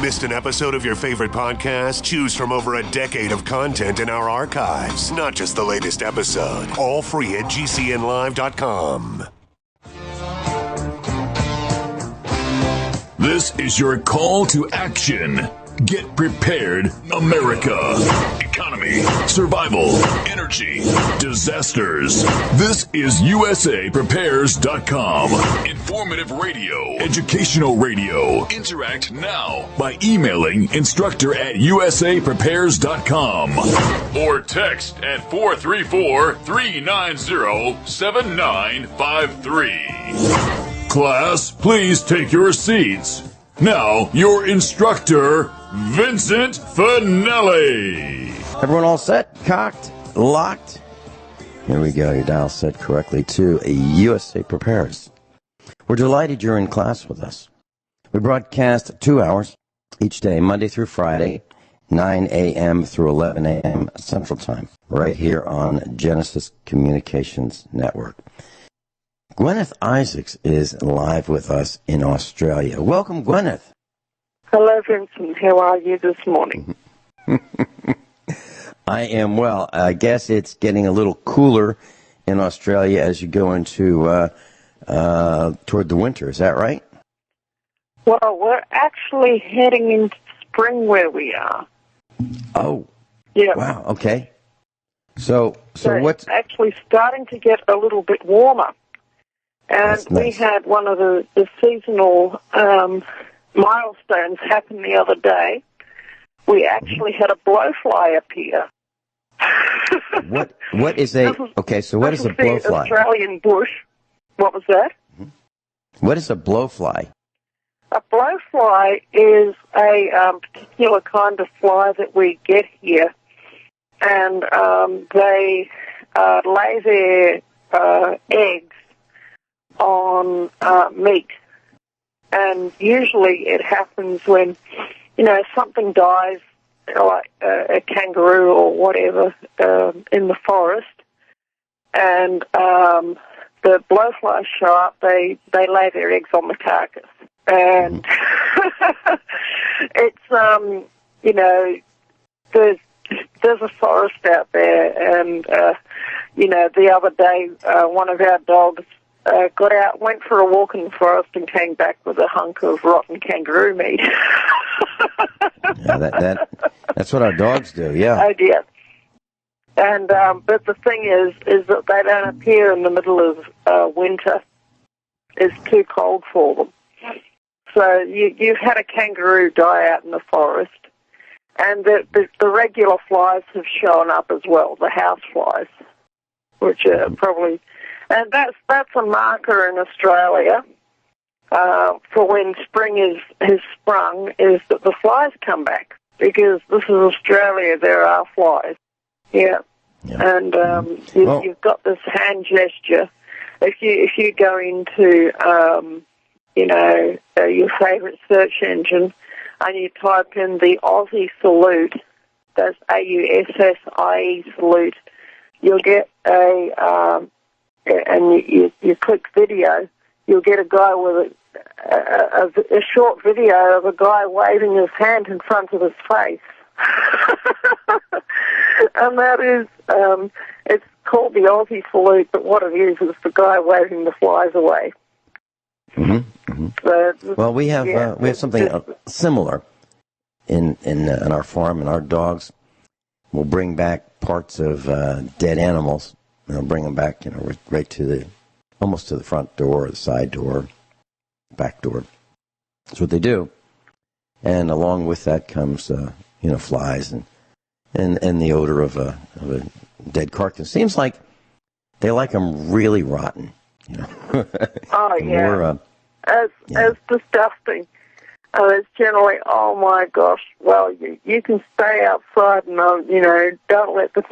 Missed an episode of your favorite podcast? Choose from over a decade of content in our archives, not just the latest episode. All free at gcnlive.com. This is your call to action. Get prepared, America. Economy, survival, energy, disasters. This is USAPrepares.com. Informative radio, educational radio. Interact now by emailing instructor@USAPrepares.com or text at 434-390-7953. Class, please take your seats. Now, your instructor, Vincent Finelli. Everyone all set? Cocked? Locked? Here we go. Your dial set correctly to a USA Prepares. We're delighted you're in class with us. We broadcast 2 hours each day, Monday through Friday, 9 a.m. through 11 a.m. Central Time, right here on Genesis Communications Network. Guineith Isaacs is live with us in Australia. Welcome, Guineith. Hello, Vincent. How are you this morning? I am well. I guess it's getting a little cooler in Australia as you go into toward the winter. Is that right? Well, we're actually heading into spring where we are. Oh. Yeah. Wow. Okay. So what's it's actually starting to get a little bit warmer. And That's nice. We had one of the seasonal milestones happen the other day. We actually had a blowfly appear. What is a okay? So what is a blowfly? Australian bush. What was that? What is a blowfly? A blowfly is a particular kind of fly that we get here, and they lay their eggs on meat, and usually it happens when something dies, like a kangaroo or whatever, in the forest, and the blowflies show up. They lay their eggs on the carcass, and it's there's a forest out there, and the other day one of our dogs got out, went for a walk in the forest, and came back with a hunk of rotten kangaroo meat. Yeah, that's what our dogs do. Yeah. Oh dear. And but the thing is that they don't appear in the middle of winter. It's too cold for them. So you've had a kangaroo die out in the forest, and the regular flies have shown up as well, the house flies, which are probably. And that's a marker in Australia for when spring has sprung, is that the flies come back, because this is Australia. There are flies. Yeah. And you've got this hand gesture. If you go into your favourite search engine and you type in the Aussie salute, that's AUSSIE salute, you'll get and you click video, you'll get a guy with a short video of a guy waving his hand in front of his face. And that is, it's called the Aussie salute, but what it is the guy waving the flies away. Well, we have something similar in our farm, and our dogs will bring back parts of dead animals. They'll bring them back, right to almost to the front door, the side door, back door. That's what they do. And along with that comes, flies and the odor of a dead carcass. Seems like they like them really rotten, Oh, yeah. It's disgusting. It's generally, oh my gosh, well, you can stay outside and, don't let the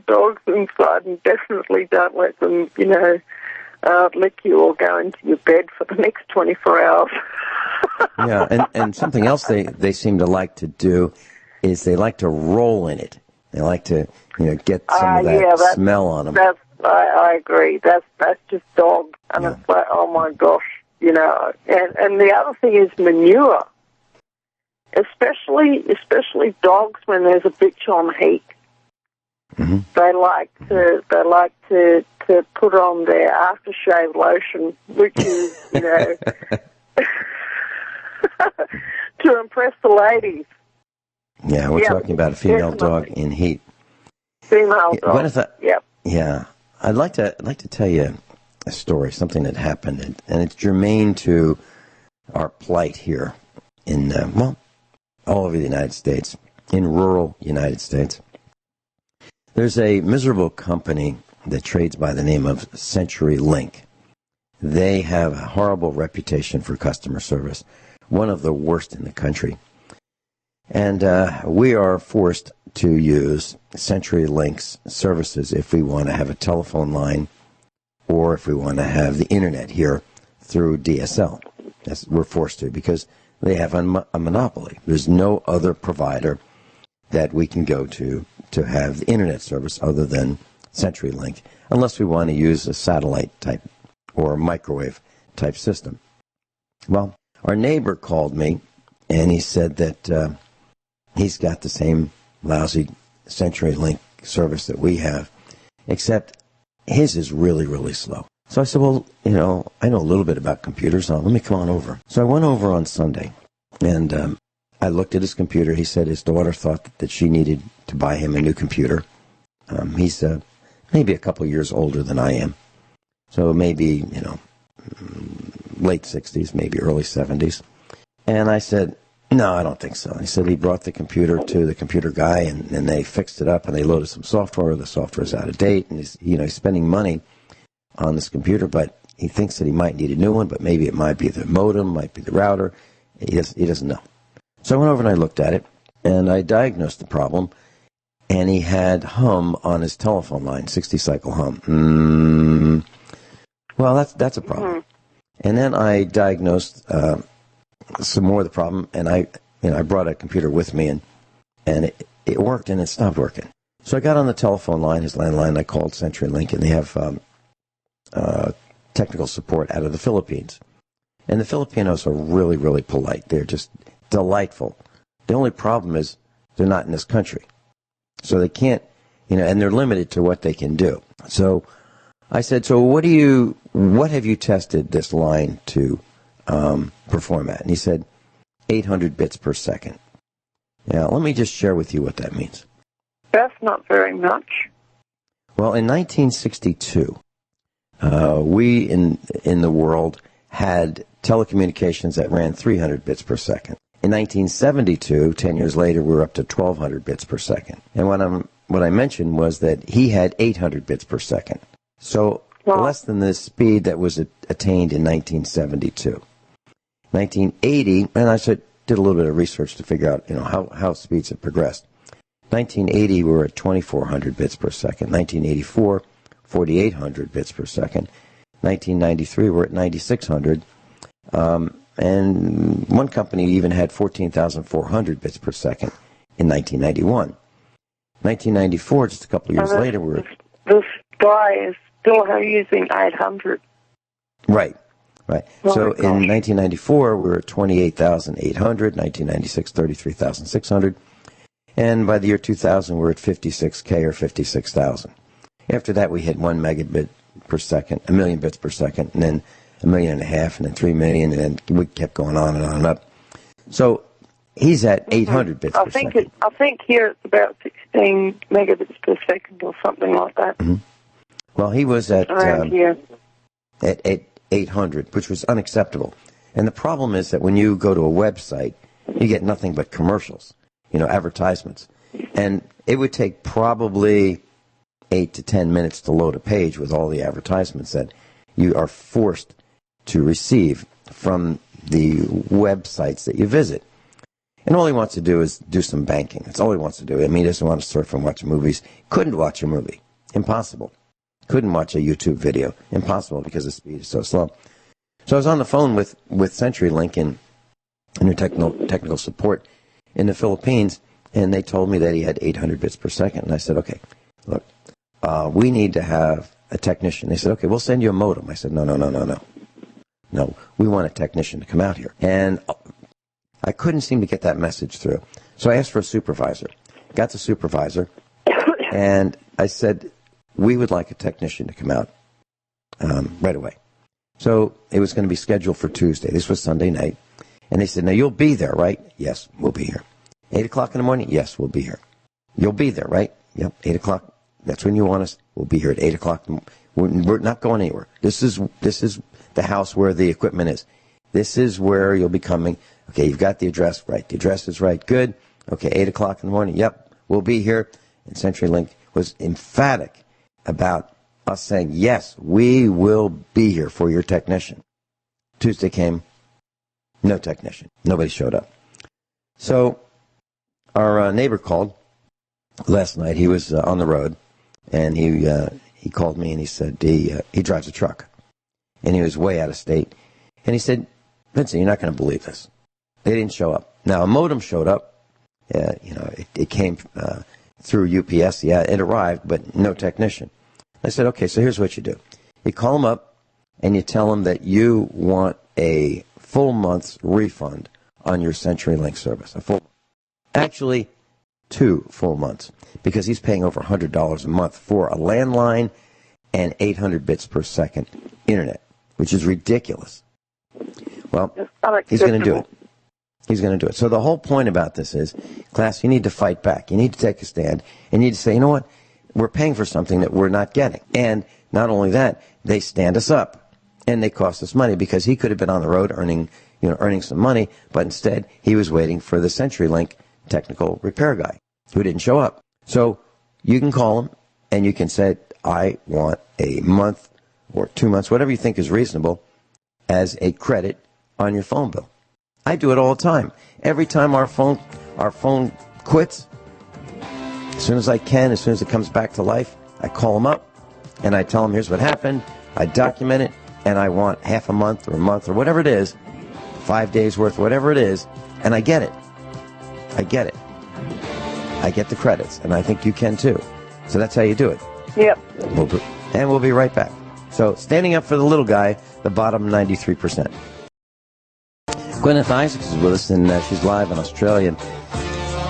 dogs inside, and definitely don't let them, lick you or go into your bed for the next 24 hours. Yeah, and something else they seem to like to do is they like to roll in it. They like to, get some of that smell on them. I agree. That's just dog. And it's like, oh my gosh, and the other thing is manure. especially dogs when there's a bitch on heat. Mm-hmm. They like to put on their aftershave lotion, which is, to impress the ladies. Yeah, we're talking about a female dog in heat. Female dog. Guineith, yeah, I'd like to tell you a story, something that happened, and it's germane to our plight here in all over the United States, in rural United States. There's a miserable company that trades by the name of CenturyLink. They have a horrible reputation for customer service, one of the worst in the country. And we are forced to use CenturyLink's services if we want to have a telephone line or if we want to have the internet here through DSL. We're forced to because they have a monopoly. There's no other provider that we can go to have the internet service other than CenturyLink, unless we want to use a satellite type or a microwave type system. Well, our neighbor called me, and he said that he's got the same lousy CenturyLink service that we have, except his is really, really slow. So I said, well, I know a little bit about computers. Let me come on over. So I went over on Sunday, and I looked at his computer. He said his daughter thought that she needed to buy him a new computer. He's maybe a couple years older than I am. So maybe, late 60s, maybe early 70s. And I said, no, I don't think so. He said he brought the computer to the computer guy, and they fixed it up, and they loaded some software. The software's out of date, and he's spending money on this computer, but he thinks that he might need a new one, but maybe it might be the modem, might be the router. He doesn't know. So I went over and I looked at it, and I diagnosed the problem, and he had hum on his telephone line, 60-cycle hum. Well, that's a problem. Mm-hmm. And then I diagnosed some more of the problem, and I brought a computer with me, and it worked, and it stopped working. So I got on the telephone line, his landline, and I called CenturyLink, and they have technical support out of the Philippines. And the Filipinos are really, really polite. They're just delightful. The only problem is they're not in this country. So they can't, and they're limited to what they can do. So I said, so what have you tested this line to perform at? And he said, 800 bits per second. Now, let me just share with you what that means. That's not very much. Well, in 1962, we in the world had telecommunications that ran 300 bits per second. In 1972, 10 years later, we were up to 1,200 bits per second. And what I mentioned was that he had 800 bits per second. So less than the speed that was attained in 1972. 1980, and I did a little bit of research to figure out, how speeds have progressed. 1980, we were at 2,400 bits per second. 1984, 4,800 bits per second. 1993, we're at 9,600. And one company even had 14,400 bits per second in 1991. 1994, just a couple of years later, this guy is still using 800. Right. So in 1994, we were at 28,800. 1996, 33,600. And by the year 2000, we're at 56K or 56,000. After that, we hit 1 megabit per second, 1 million bits per second, and then 1.5 million, and then 3 million, and then we kept going on and on and up. So he's at 800 bits per second. I think here it's about 16 megabits per second or something like that. Mm-hmm. Well, he was at here. At 800, which was unacceptable. And the problem is that when you go to a website, you get nothing but commercials, advertisements. And it would take probably 8 to 10 minutes to load a page with all the advertisements that you are forced to receive from the websites that you visit. And all he wants to do is do some banking. That's all he wants to do. He doesn't want to surf and watch movies. Couldn't watch a movie. Impossible. Couldn't watch a YouTube video. Impossible because the speed is so slow. So I was on the phone with CenturyLink and their technical support in the Philippines, and they told me that he had 800 bits per second. And I said, okay, look, we need to have a technician. They said, okay, we'll send you a modem. I said, no. No, we want a technician to come out here. And I couldn't seem to get that message through. So I asked for a supervisor. Got the supervisor, and I said, we would like a technician to come out right away. So it was going to be scheduled for Tuesday. This was Sunday night. And they said, now you'll be there, right? Yes, we'll be here. 8 o'clock in the morning? Yes, we'll be here. You'll be there, right? Yep, 8 o'clock. That's when you want us. We'll be here at 8 o'clock. We're not going anywhere. This is the house where the equipment is. This is where you'll be coming. Okay, you've got the address right. The address is right. Good. Okay, 8 o'clock in the morning. Yep, we'll be here. And CenturyLink was emphatic about us saying, yes, we will be here for your technician. Tuesday came, no technician. Nobody showed up. So our neighbor called last night. He was on the road, and he called me, and he said he drives a truck, and he was way out of state. And he said, Vincent, you're not going to believe this. They didn't show up. Now, a modem showed up. It came through UPS. Yeah, it arrived, but no technician. I said, okay, so here's what you do. You call them up, and you tell them that you want a full month's refund on your CenturyLink service. Actually, 2 full months, because he's paying over $100 a month for a landline and 800 bits per second internet, which is ridiculous. Well, he's going to do it. He's going to do it. So the whole point about this is, class, you need to fight back. You need to take a stand, and you need to say, you know what? We're paying for something that we're not getting. And not only that, they stand us up, and they cost us money, because he could have been on the road earning some money, but instead he was waiting for the CenturyLink technical repair guy who didn't show up. So you can call him, and you can say, I want a month or 2 months, whatever you think is reasonable, as a credit on your phone bill. I do it all the time. Every time our phone quits, as soon as I can, as soon as it comes back to life, I call them up, and I tell them, here's what happened. I document it, and I want half a month or whatever it is, 5 days worth, whatever it is, and I get it. I get it. I get the credits, and I think you can too. So that's how you do it. Yep. And we'll be right back. So standing up for the little guy, the bottom 93%. Guineith Isaacs is with us, and she's live in Australia.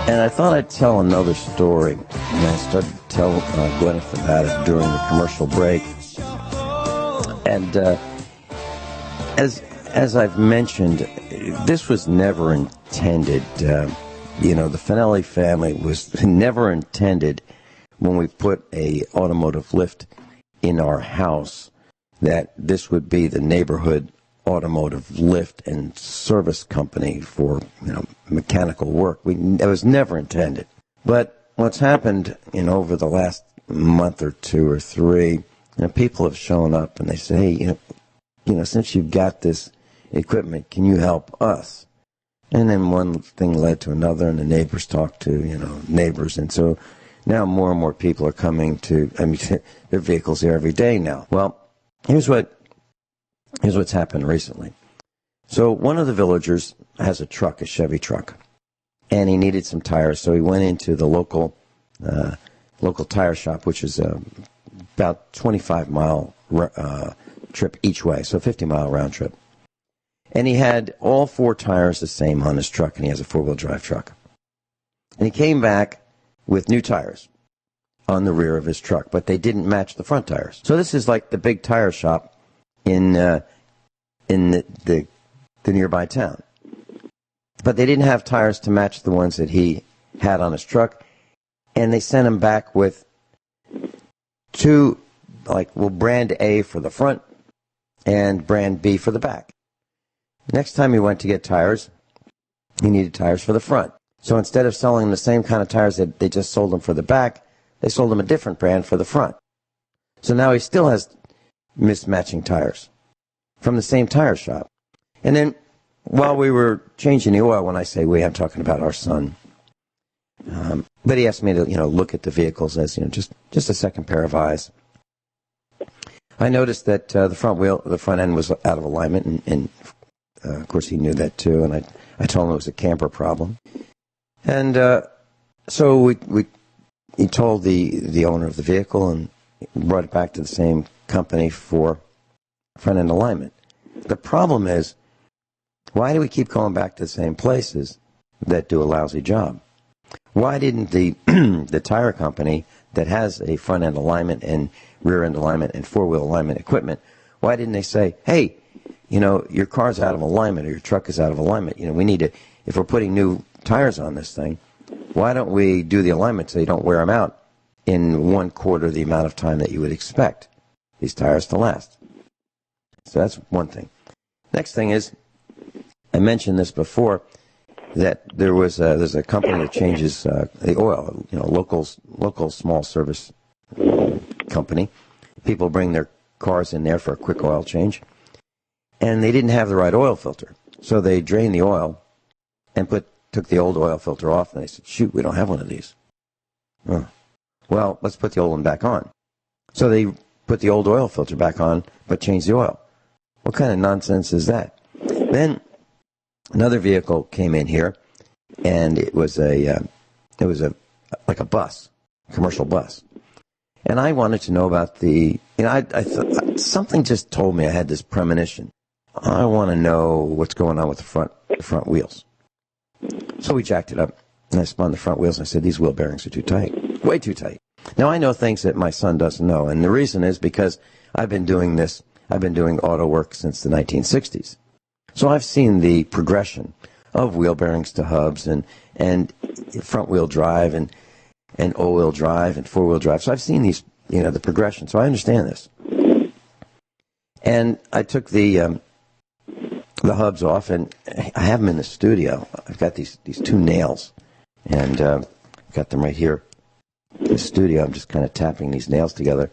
And I thought I'd tell another story. And I started to tell Guineith about it during the commercial break. And as I've mentioned, this was never intended. The Finelli family was never intended, when we put a automotive lift in our house, that this would be the neighborhood automotive lift and service company for mechanical work. It was never intended. But what's happened over the last month or 2 or 3, people have shown up and they say, hey, since you've got this equipment, can you help us? And then one thing led to another, and the neighbors talked to neighbors, and so now more and more people are coming to. Their vehicles there every day now. Well, here's what's happened recently. So one of the villagers has a truck, a Chevy truck, and he needed some tires, so he went into the local tire shop, which is about 25-mile trip each way, so 50-mile round trip. And he had all 4 tires the same on his truck, and he has a 4-wheel drive truck. And he came back with new tires on the rear of his truck, but they didn't match the front tires. So this is like the big tire shop in the nearby town. But they didn't have tires to match the ones that he had on his truck, and they sent him back with 2, brand A for the front and brand B for the back. Next time he went to get tires, he needed tires for the front. So instead of selling the same kind of tires that they just sold him for the back, they sold him a different brand for the front. So now he still has mismatching tires from the same tire shop. And then while we were changing the oil, when I say we, I'm talking about our son. But he asked me to, look at the vehicles as, just a second pair of eyes. I noticed that the front end was out of alignment, and of course he knew that too. And I told him it was a camper problem. And so he told the owner of the vehicle and brought it back to the same company for front end alignment. The problem is, Why do we keep going back to the same places that do a lousy job? Why didn't the the tire company that has a front-end alignment and rear-end alignment and four-wheel alignment equipment, why didn't they say, hey, you know, your car's out of alignment or your truck is out of alignment. You know, we need to, if we're putting new tires on this thing, why don't we do the alignment so you don't wear them out in 1/4 the amount of time that you would expect these tires to last? So that's one thing. Next thing is, I mentioned this before, that there's a company that changes the oil, you know, local small service company. People bring their cars in there for a quick oil change, and they didn't have the right oil filter. So they drained the oil and took the old oil filter off, and they said, shoot, we don't have one of these. Oh. Well, let's put the old one back on. So they put the old oil filter back on, but changed the oil. What kind of nonsense is that? Then another vehicle came in here, and it was like a bus, commercial bus. And I wanted to know about the, you know, I thought something just told me, I had this premonition. I want to know what's going on with the front wheels. So we jacked it up, and I spun the front wheels, and I said, these wheel bearings are too tight, way too tight. Now, I know things that my son doesn't know, and the reason is because I've been doing auto work since the 1960s. So I've seen the progression of wheel bearings to hubs and front-wheel drive and all-wheel drive and four-wheel drive. So I've seen these, you know, the progression. So I understand this. And I took the hubs off, and I have them in the studio. I've got these two nails, and I've got them right here in the studio. I'm just kind of tapping these nails together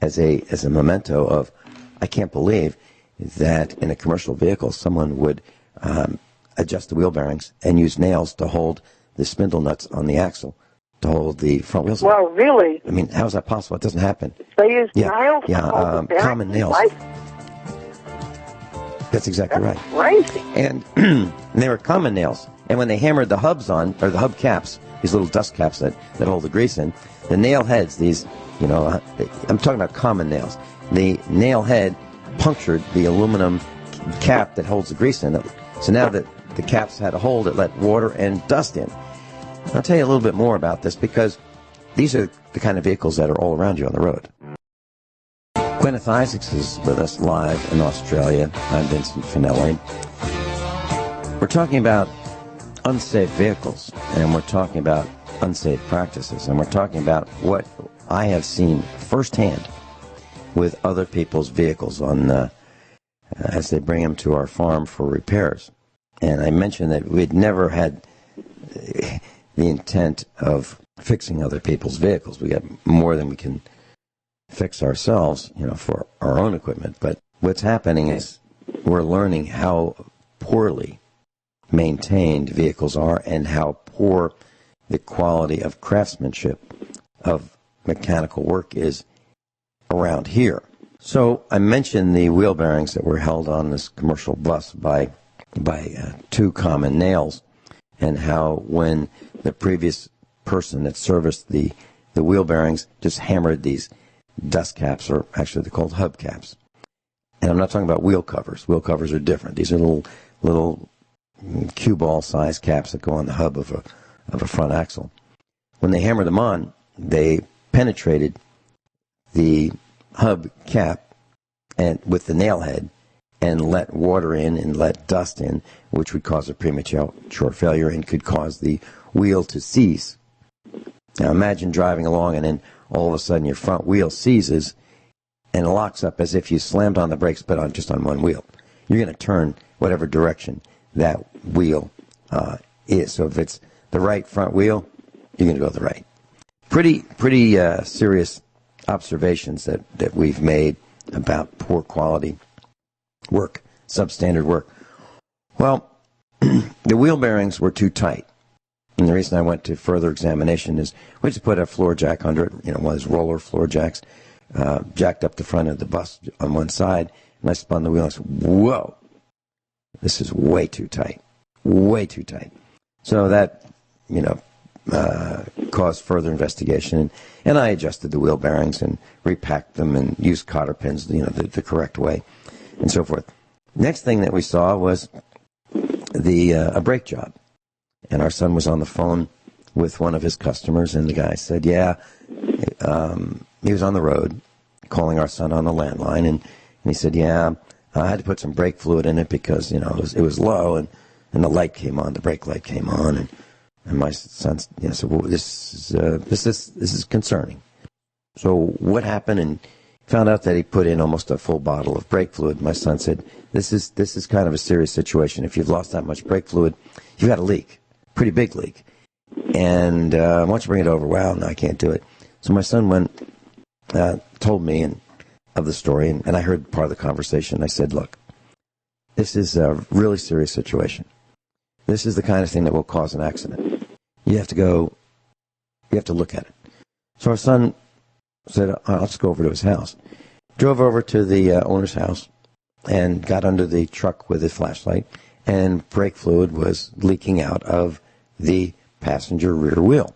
as a memento of, I can't believe that in a commercial vehicle someone would adjust the wheel bearings and use nails to hold the spindle nuts on the axle to hold the front wheels. Well, really? I mean, how is that possible? It doesn't happen. They use nails? Yeah, common nails. Right? That's exactly right. Crazy. And they were common nails. And when they hammered the hubs on, or the hub caps, these little dust caps that hold the grease in, the nail heads, these, you know, I'm talking about common nails. The nail head punctured the aluminum cap that holds the grease in it. So now that the caps had a hole that let water and dust in. I'll tell you a little bit more about this because these are the kind of vehicles that are all around you on the road. Guineith Isaacs is with us live in Australia. I'm Vincent Finelli. We're talking about unsafe vehicles, and we're talking about unsafe practices, and we're talking about what I have seen firsthand with other people's vehicles as they bring them to our farm for repairs. And I mentioned that we'd never had the intent of fixing other people's vehicles. We got more than we can fix ourselves, you know, for our own equipment. But what's happening is we're learning how poorly maintained vehicles are and how poor the quality of craftsmanship of mechanical work is around here. So I mentioned the wheel bearings that were held on this commercial bus by two common nails, and how when the previous person that serviced the wheel bearings just hammered these dust caps, or actually they're called hub caps. And I'm not talking about wheel covers. Wheel covers are different. These are little cue ball size caps that go on the hub of a front axle. When they hammered them on, they penetrated the hub cap and with the nail head and let water in and let dust in, which would cause a premature failure and could cause the wheel to seize. Now imagine driving along and then all of a sudden your front wheel seizes and locks up as if you slammed on the brakes but just on one wheel. You're going to turn whatever direction that wheel is. So if it's the right front wheel, you're going to go to the right. Pretty serious observations that we've made about poor quality work, substandard work. Well, the wheel bearings were too tight. And the reason I went to further examination is we just put a floor jack under it, you know, one of those roller floor jacks, jacked up the front of the bus on one side, and I spun the wheel and I said, whoa, this is way too tight, way too tight. So that, you know, caused further investigation, and I adjusted the wheel bearings and repacked them and used cotter pins, you know, the correct way, and so forth. Next thing that we saw was a brake job. And our son was on the phone with one of his customers, and the guy said, he was on the road calling our son on the landline, and he said, I had to put some brake fluid in it because, it was low, and the light came on, the brake light came on, and my son said, well, this is concerning. So what happened? And found out that he put in almost a full bottle of brake fluid. My son said, this is kind of a serious situation. If you've lost that much brake fluid, you've got a leak, pretty big leak. And why don't you bring it over? Well, no, I can't do it. So my son went, told me of the story, and I heard part of the conversation. I said, look, this is a really serious situation. This is the kind of thing that will cause an accident. You have to look at it. So our son said, I'll just go over to his house. Drove over to the owner's house and got under the truck with his flashlight, and brake fluid was leaking out of the passenger rear wheel.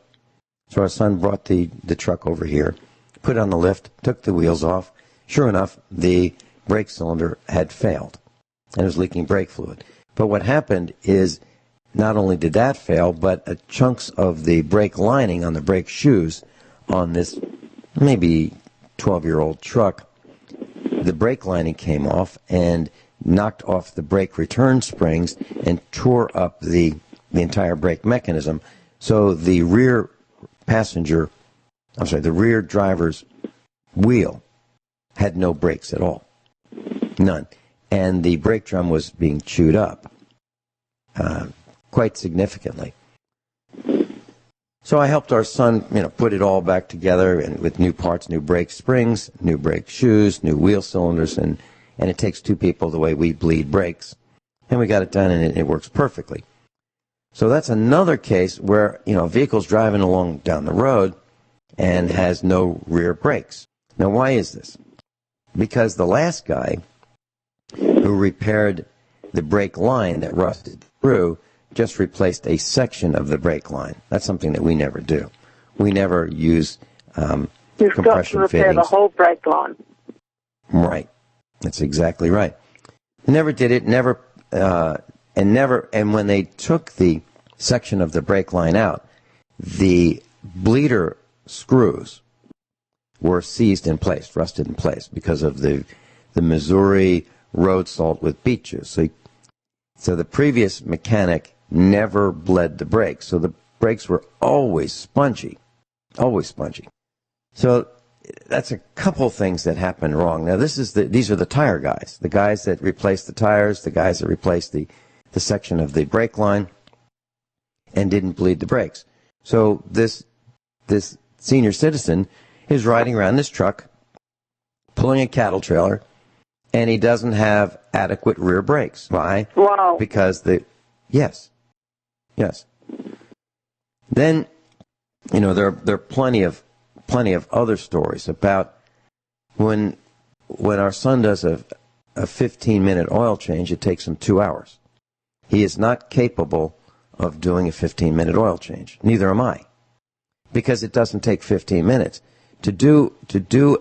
So our son brought the truck over here, put it on the lift, took the wheels off. Sure enough, the brake cylinder had failed, and it was leaking brake fluid. But what happened is, not only did that fail, but chunks of the brake lining on the brake shoes on this maybe 12-year-old truck, the brake lining came off and knocked off the brake return springs and tore up the entire brake mechanism. So the rear driver's wheel had no brakes at all. None. And the brake drum was being chewed up quite significantly. So I helped our son, put it all back together, and with new parts, new brake springs, new brake shoes, new wheel cylinders, and it takes two people the way we bleed brakes. And we got it done, and it works perfectly. So that's another case where, a vehicle's driving along down the road and has no rear brakes. Now, why is this? Because the last guy who repaired the brake line that rusted through just replaced a section of the brake line. That's something that we never do. We never use compression fittings. You've got to repair the whole brake line. Right. That's exactly right. Never did it. And when they took the section of the brake line out, the bleeder screws were seized in place, rusted in place, because of the Missouri road salt with beet juice. So the previous mechanic never bled the brakes. So the brakes were always spongy. Always spongy. So that's a couple things that happened wrong. Now these are the tire guys. The guys that replaced the tires, the guys that replaced the section of the brake line and didn't bleed the brakes. So this senior citizen is riding around this truck, pulling a cattle trailer, and he doesn't have adequate rear brakes. Why? Wow. Because yes. Then, there are plenty of other stories about when our son does a 15-minute oil change, it takes him 2 hours. He is not capable of doing a 15-minute oil change. Neither am I, because it doesn't take 15 minutes to do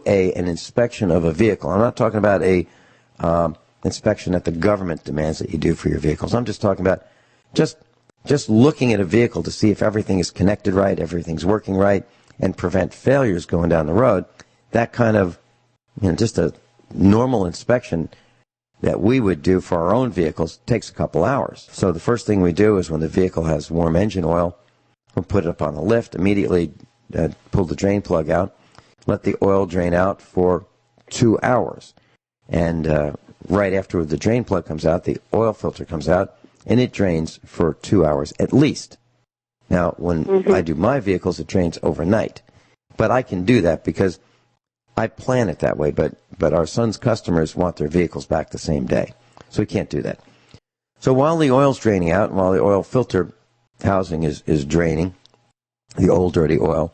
an inspection of a vehicle. I'm not talking about a inspection that the government demands that you do for your vehicles. I'm just talking about just looking at a vehicle to see if everything is connected right, everything's working right, and prevent failures going down the road. That kind of, just a normal inspection that we would do for our own vehicles takes a couple hours. So the first thing we do is when the vehicle has warm engine oil, we'll put it up on the lift, immediately pull the drain plug out, let the oil drain out for 2 hours. And right after the drain plug comes out, the oil filter comes out, and it drains for 2 hours at least. Now, when I do my vehicles, it drains overnight. But I can do that because I plan it that way. But our son's customers want their vehicles back the same day. So we can't do that. So while the oil's draining out, and while the oil filter housing is draining, the old dirty oil,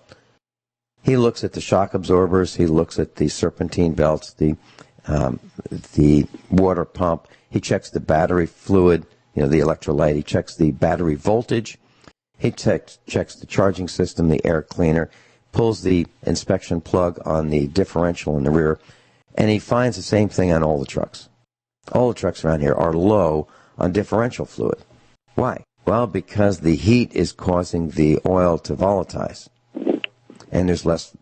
he looks at the shock absorbers, he looks at the serpentine belts, the water pump, he checks the battery fluid, the electrolyte, he checks the battery voltage, he checks the charging system, the air cleaner, pulls the inspection plug on the differential in the rear, and he finds the same thing on all the trucks. All the trucks around here are low on differential fluid. Why? Well, because the heat is causing the oil to volatilize, and there's less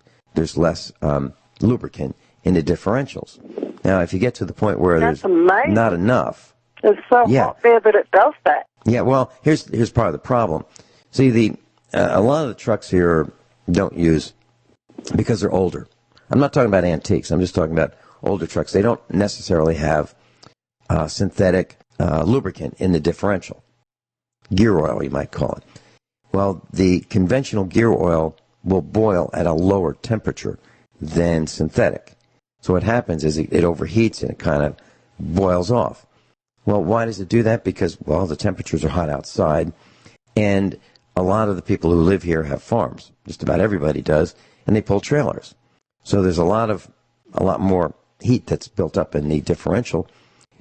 lubricant in the differentials. Now, if you get to the point where That's there's amazing. not enough, It's so hot there that it does that. yeah. Well, here's part of the problem. See, a lot of the trucks here don't use, because they're older. I'm not talking about antiques. I'm just talking about older trucks. They don't necessarily have synthetic lubricant in the differential. Gear oil, you might call it. Well, the conventional gear oil will boil at a lower temperature than synthetic. So what happens is it overheats and it kind of boils off. Well, why does it do that? Because, well, the temperatures are hot outside, and a lot of the people who live here have farms. Just about everybody does, and they pull trailers. So there's a lot more heat that's built up in the differential,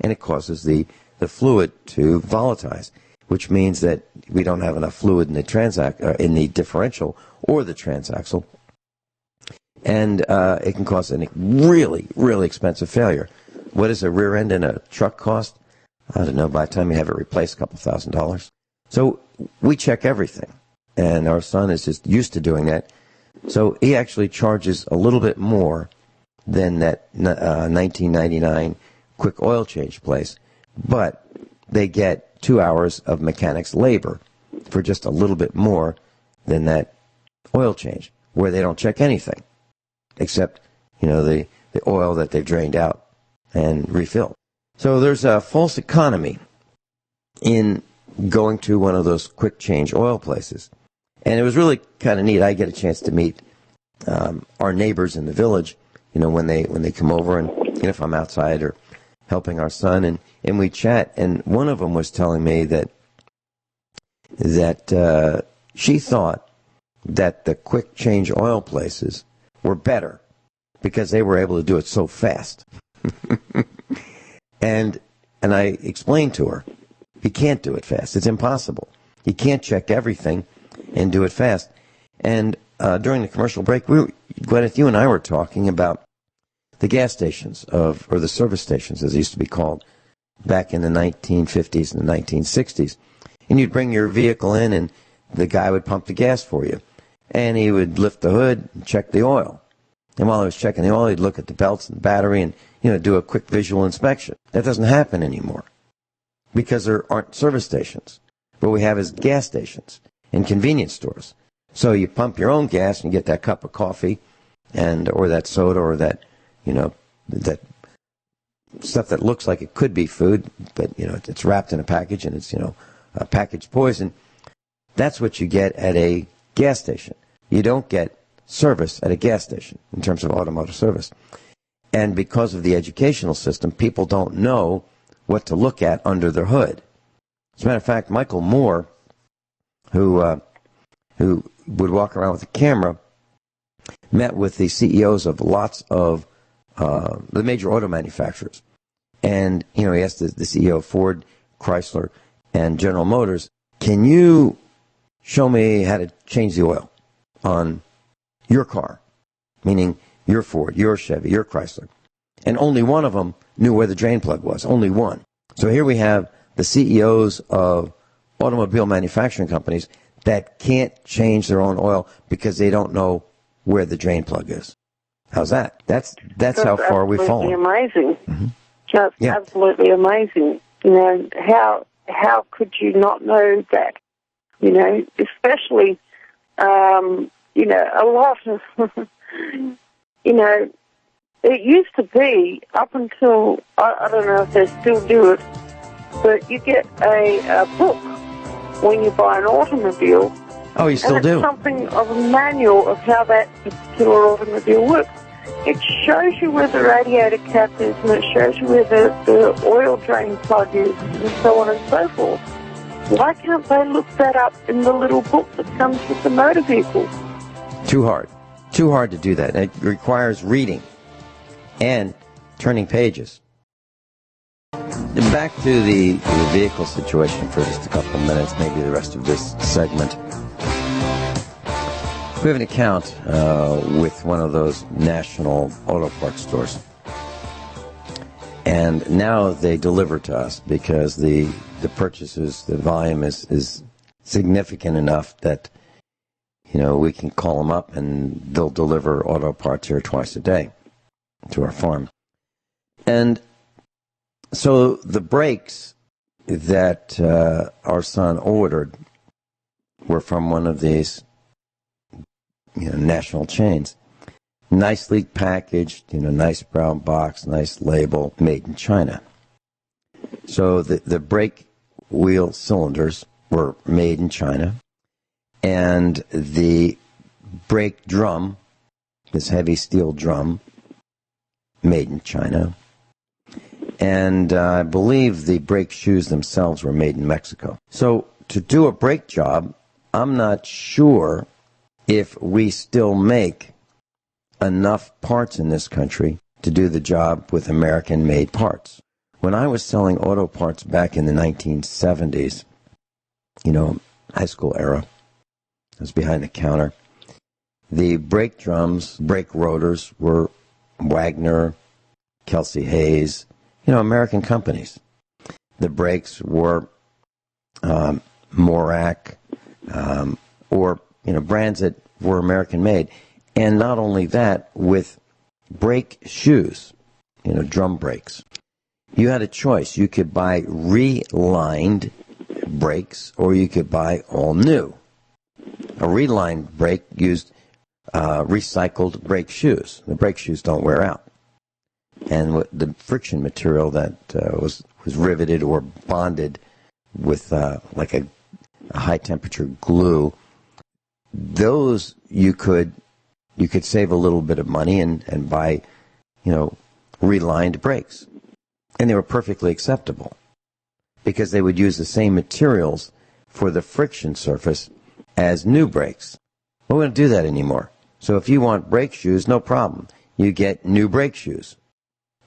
and it causes the fluid to volatilize, which means that we don't have enough fluid in the in the differential or the transaxle, and it can cause a really, really expensive failure. What does a rear end in a truck cost? I don't know. By the time you have it replaced, a couple $1,000s. So we check everything, and our son is just used to doing that. So he actually charges a little bit more than that 1999 quick oil change place, but they get 2 hours of mechanics labor for just a little bit more than that oil change, where they don't check anything except, the oil that they've drained out and refilled. So there's a false economy in going to one of those quick change oil places. And it was really kind of neat. I get a chance to meet our neighbors in the village, when they come over, and if I'm outside or helping our son, and we chat. And one of them was telling me that she thought that the quick change oil places were better because they were able to do it so fast. And I explained to her, you can't do it fast. It's impossible. You can't check everything and do it fast. And during the commercial break, Guineith, you and I were talking about the gas stations or the service stations, as they used to be called, back in the 1950s and the 1960s. And you'd bring your vehicle in, and the guy would pump the gas for you. And he would lift the hood and check the oil. And while he was checking the oil, he'd look at the belts and the battery and, do a quick visual inspection. That doesn't happen anymore because there aren't service stations. What we have is gas stations and convenience stores. So you pump your own gas and you get that cup of coffee or that soda or that, that stuff that looks like it could be food, but, it's wrapped in a package and it's, a packaged poison. That's what you get at a gas station. You don't get service at a gas station in terms of automotive service. And because of the educational system, people don't know what to look at under their hood. As a matter of fact, Michael Moore, who would walk around with a camera, met with the CEOs of lots of the major auto manufacturers. And, he asked the CEO of Ford, Chrysler, and General Motors, can you show me how to change the oil on your car? Meaning your Ford, your Chevy, your Chrysler. And only one of them knew where the drain plug was. Only one. So here we have the CEOs of automobile manufacturing companies that can't change their own oil because they don't know where the drain plug is. How's that? That's how far we've fallen. Amazing. Mm-hmm. Just absolutely amazing. How could you not know that? Especially, a lot of, it used to be up until, I don't know if they still do it, but you get a book when you buy an automobile. Oh, you still do? It's something of a manual of how that particular automobile works. It shows you where the radiator cap is, and it shows you where the oil drain plug is, and so on and so forth. Why can't they look that up in the little book that comes with the motor vehicle? Too hard. Too hard to do that. It requires reading and turning pages. Back to the vehicle situation for just a couple of minutes, maybe the rest of this segment. We have an account with one of those national auto parts stores. And now they deliver to us because the purchases, the volume is significant enough that, we can call them up and they'll deliver auto parts here twice a day to our farm. And so the brakes that our son ordered were from one of these national chains. Nicely packaged, nice brown box, nice label, made in China. So the brake wheel cylinders were made in China, and the brake drum, this heavy steel drum, made in China. And I believe the brake shoes themselves were made in Mexico. So to do a brake job, I'm not sure if we still make enough parts in this country to do the job with American-made parts. When I was selling auto parts back in the 1970s, high school era, I was behind the counter, the brake drums, brake rotors were Wagner, Kelsey Hayes, American companies. The brakes were Morak, or, brands that were American-made. And not only that, with brake shoes, drum brakes, you had a choice. You could buy relined brakes or you could buy all new. A relined brake used recycled brake shoes. The brake shoes don't wear out. And the friction material that was riveted or bonded with like a high-temperature glue, those you could save a little bit of money and buy, relined brakes. And they were perfectly acceptable because they would use the same materials for the friction surface as new brakes. Well, we don't do that anymore. So if you want brake shoes, no problem. You get new brake shoes.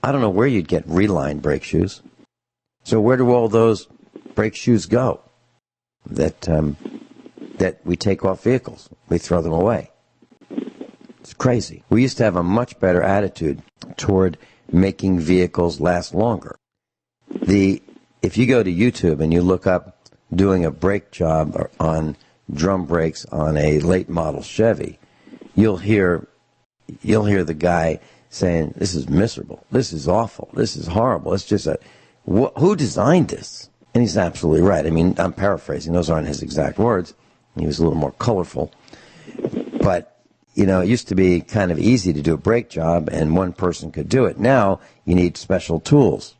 I don't know where you'd get relined brake shoes. So where do all those brake shoes go that we take off vehicles? We throw them away. It's crazy. We used to have a much better attitude toward making vehicles last longer. If you go to YouTube and you look up doing a brake job on drum brakes on a late model Chevy, you'll hear the guy saying, "This is miserable. This is awful. This is horrible. It's just who designed this?" And he's absolutely right. I mean, I'm paraphrasing. Those aren't his exact words. He was a little more colorful. But it used to be kind of easy to do a brake job, and one person could do it. Now, you need special tools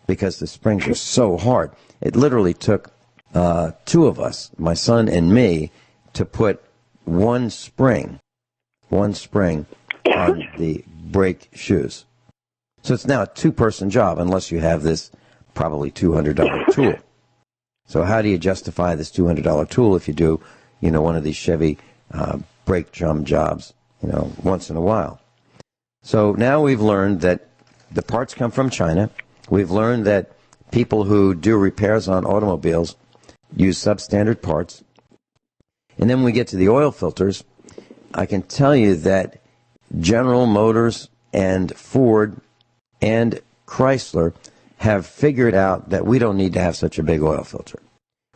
because the springs are so hard. It literally took two of us, my son and me, to put one spring on the brake shoes. So it's now a two-person job unless you have this probably $200 tool. So how do you justify this $200 tool if you do, one of these Chevy brake drum jobs, once in a while? So now we've learned that the parts come from China. We've learned that people who do repairs on automobiles use substandard parts. And then when we get to the oil filters, I can tell you that General Motors and Ford and Chrysler have figured out that we don't need to have such a big oil filter.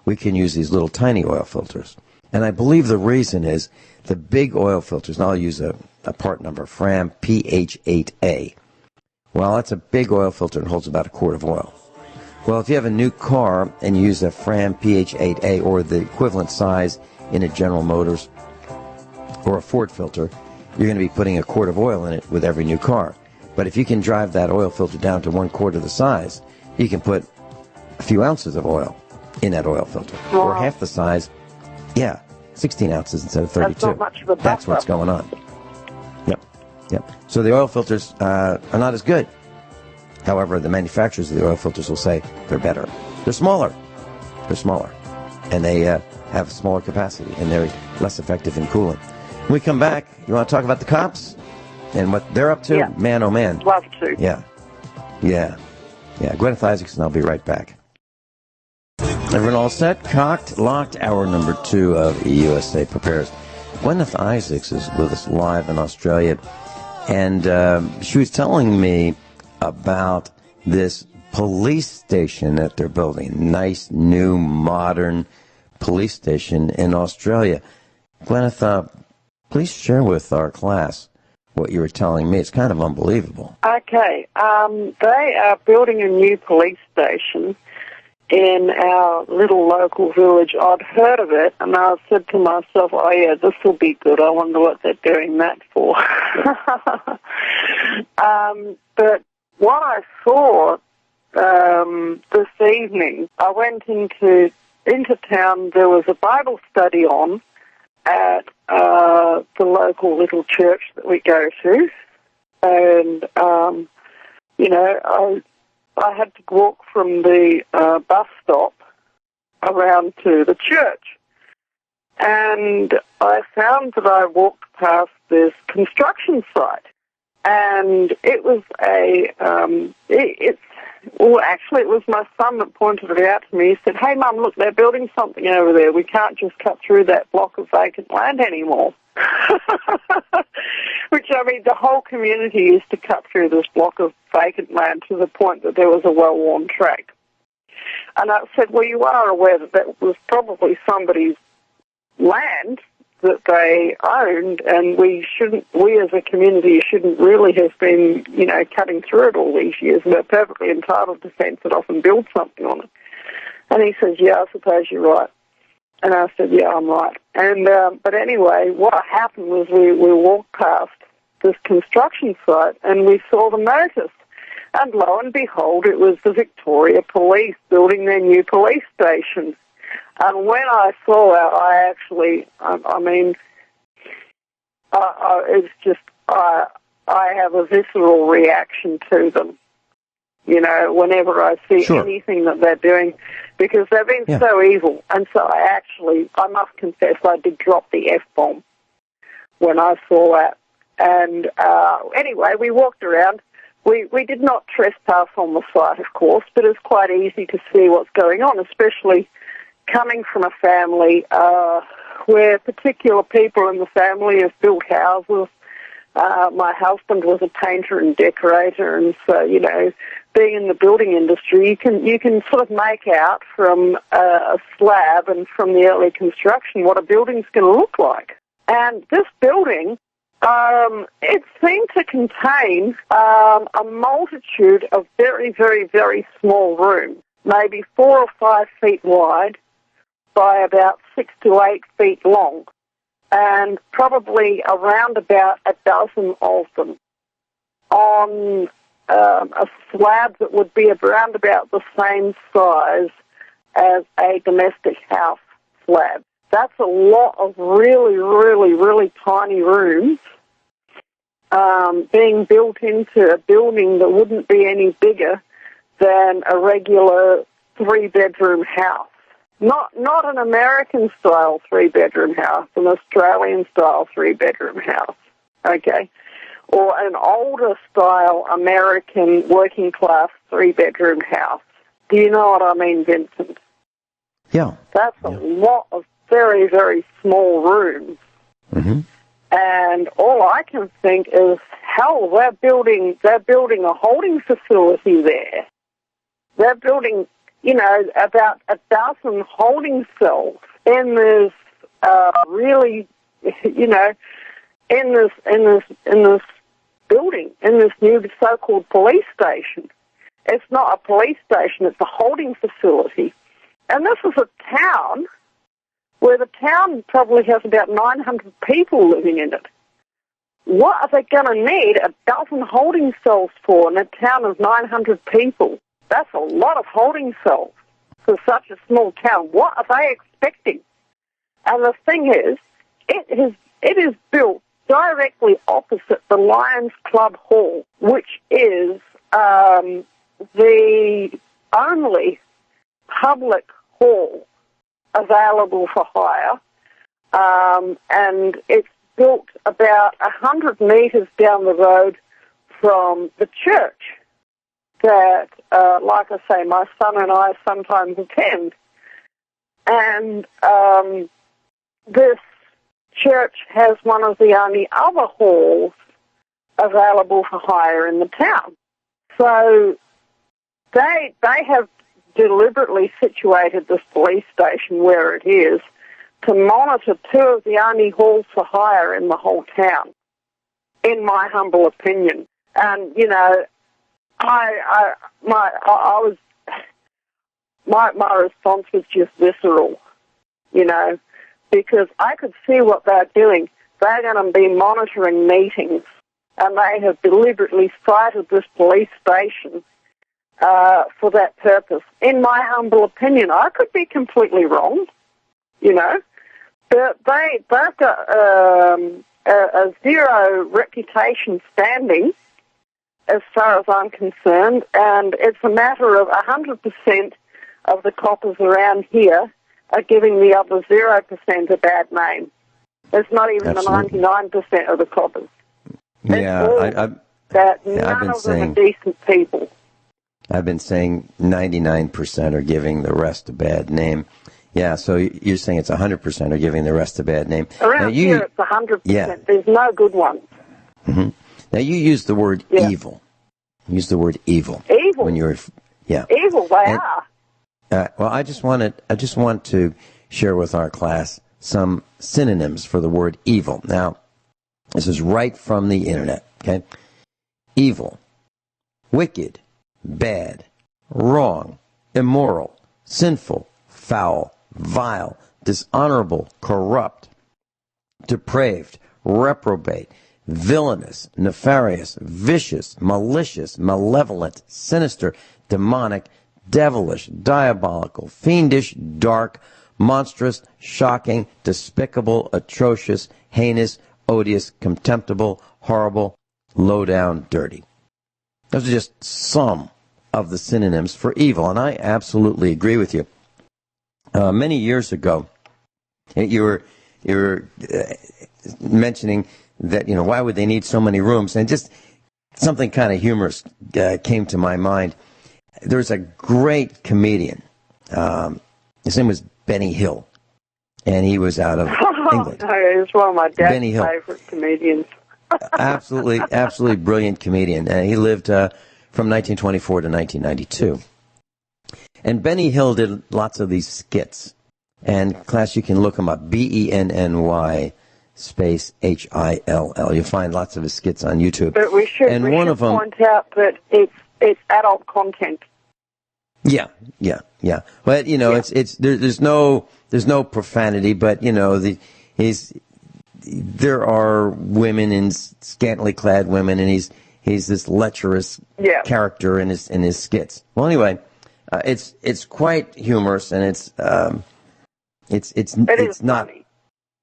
We can use these little tiny oil filters. And I believe the reason is the big oil filters, and I'll use a part number, FRAM PH8A. Well, that's a big oil filter and holds about a quart of oil. Well, if you have a new car and you use a FRAM PH8A or the equivalent size in a General Motors or a Ford filter, you're going to be putting a quart of oil in it with every new car. But if you can drive that oil filter down to 1/4 of the size, you can put a few ounces of oil in that oil filter. Wow. Or half the size, 16 ounces instead of 32. That's not much of a buffer. That's what's going on. Yep. So the oil filters are not as good. However, the manufacturers of the oil filters will say they're better. They're smaller. And they have smaller capacity, and they're less effective in cooling. When we come back, you want to talk about the cops and what they're up to? Yeah. Man, oh man. Love to. Yeah. Guineith Isaacs, and I'll be right back. Everyone all set? Cocked, locked, hour number 2 of USA Prepares. Guineith Isaacs is with us live in Australia, and she was telling me about this police station that they're building. Nice, new, modern police station in Australia. Guineith, please share with our class what you were telling me. It's kind of unbelievable. Okay. They are building a new police station in our little local village. I'd heard of it, and I said to myself, oh, yeah, this will be good. I wonder what they're doing that for. But what I saw this evening, I went into town. There was a Bible study on at the local little church that we go to, and I had to walk from the bus stop around to the church, and I found that I walked past this construction site, and it was it was my son that pointed it out to me. He said, hey, Mum, look, they're building something over there. We can't just cut through that block of vacant land anymore. Which, I mean, the whole community used to cut through this block of vacant land to the point that there was a well-worn track. And I said, well, you are aware that that was probably somebody's land that they owned, and we as a community shouldn't really have been, cutting through it all these years, and they're perfectly entitled to fence it off and build something on it. And he says, yeah, I suppose you're right. And I said, yeah, I'm right. And but anyway, what happened was we walked past this construction site, and we saw the notice. And lo and behold, it was the Victoria Police building their new police station. And when I saw that, I have a visceral reaction to them, whenever I see anything that they're doing, because they've been so evil. And so I must confess, I did drop the F-bomb when I saw that. And anyway, we walked around. We did not trespass on the site, of course, but it's quite easy to see what's going on, especially coming from a family where particular people in the family have built houses. My husband was a painter and decorator, and so, being in the building industry, you can sort of make out from a slab and from the early construction what a building's going to look like. And this building, it seemed to contain a multitude of very, very, very small rooms, maybe 4 or 5 feet wide by about 6 to 8 feet long, and probably around about a dozen of them on a slab that would be around about the same size as a domestic house slab. That's a lot of really, really, really tiny rooms being built into a building that wouldn't be any bigger than a regular 3-bedroom house. Not an American-style 3-bedroom house, an Australian-style 3-bedroom house, okay? Or an older-style American working-class 3-bedroom house. Do you know what I mean, Vincent? Yeah. That's a lot of very, very small rooms. Mm-hmm. And all I can think is, hell, they're building a holding facility there. They're building, about a dozen holding cells in this really, in this building, in this new so-called police station. It's not a police station, it's a holding facility. And this is a town where the town probably has about 900 people living in it. What are they going to need a dozen holding cells for in a town of 900 people? That's a lot of holding cells for such a small town. What are they expecting? And the thing is, it is built directly opposite the Lions Club Hall, which is the only public hall available for hire, and it's built about 100 metres down the road from the church that, like I say, my son and I sometimes attend. And this church has one of the only other halls available for hire in the town. So they have deliberately situated this police station where it is to monitor two of the only halls for hire in the whole town, in my humble opinion. And, you know, my response was just visceral, you know, because I could see what they're doing. They're going to be monitoring meetings, and they have deliberately cited this police station for that purpose. In my humble opinion, I could be completely wrong, you know, but they've got a zero reputation standing as far as I'm concerned, and it's a matter of 100% of the coppers around here are giving the other 0% a bad name. It's not even Absolutely. the 99% of the coppers. Yeah, None of them are decent people. I've been saying 99% are giving the rest a bad name. Yeah, so you're saying it's 100% are giving the rest a bad name. Around here, it's 100%. Yeah. There's no good ones. Mm-hmm. Now, you use the word evil. You use the word evil. Evil? When you're, yeah. Evil, they are. Well, I just want to share with our class some synonyms for the word evil. Now, this is right from the internet, okay? Evil, wicked, bad, wrong, immoral, sinful, foul, vile, dishonorable, corrupt, depraved, reprobate, villainous, nefarious, vicious, malicious, malevolent, sinister, demonic, devilish, diabolical, fiendish, dark, monstrous, shocking, despicable, atrocious, heinous, odious, contemptible, horrible, low down, dirty. Those are just some of the synonyms for evil, and I absolutely agree with you. Many years ago, you were mentioning that, you know, why would they need so many rooms? And just something kind of humorous came to my mind. There's a great comedian. His name was Benny Hill, and he was out of England. Oh, he's one of my dad's favorite comedians. absolutely brilliant comedian. He lived from 1924 to 1992. And Benny Hill did lots of these skits. And, class, you can look him up, Benny space Hill. You'll find lots of his skits on YouTube. But we should point out that it's adult content. Yeah. But, you know, there's no profanity, but, you know, there are women in scantily clad women, and he's this lecherous character in his skits. Well, anyway, it's quite humorous, and it's not funny.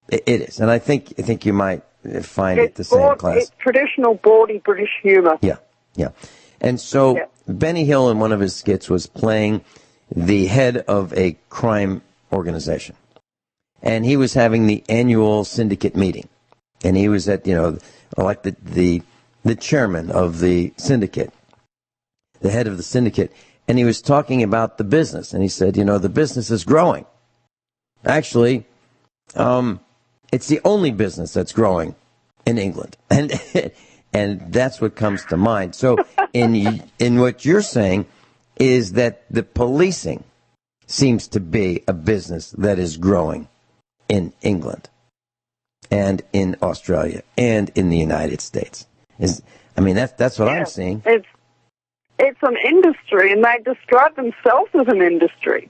It is, and I think you might find it the same, class. It's traditional bawdy British humor. Yeah. And so Benny Hill in one of his skits was playing the head of a crime organization. And he was having the annual syndicate meeting. And he was at, you know, like the chairman of the syndicate, the head of the syndicate. And he was talking about the business. And he said, you know, the business is growing. Actually, it's the only business that's growing in England. And that's what comes to mind. So in what you're saying is that the policing seems to be a business that is growing in England and in Australia and in the United States. That's what I'm seeing. It's an industry, and they describe themselves as an industry.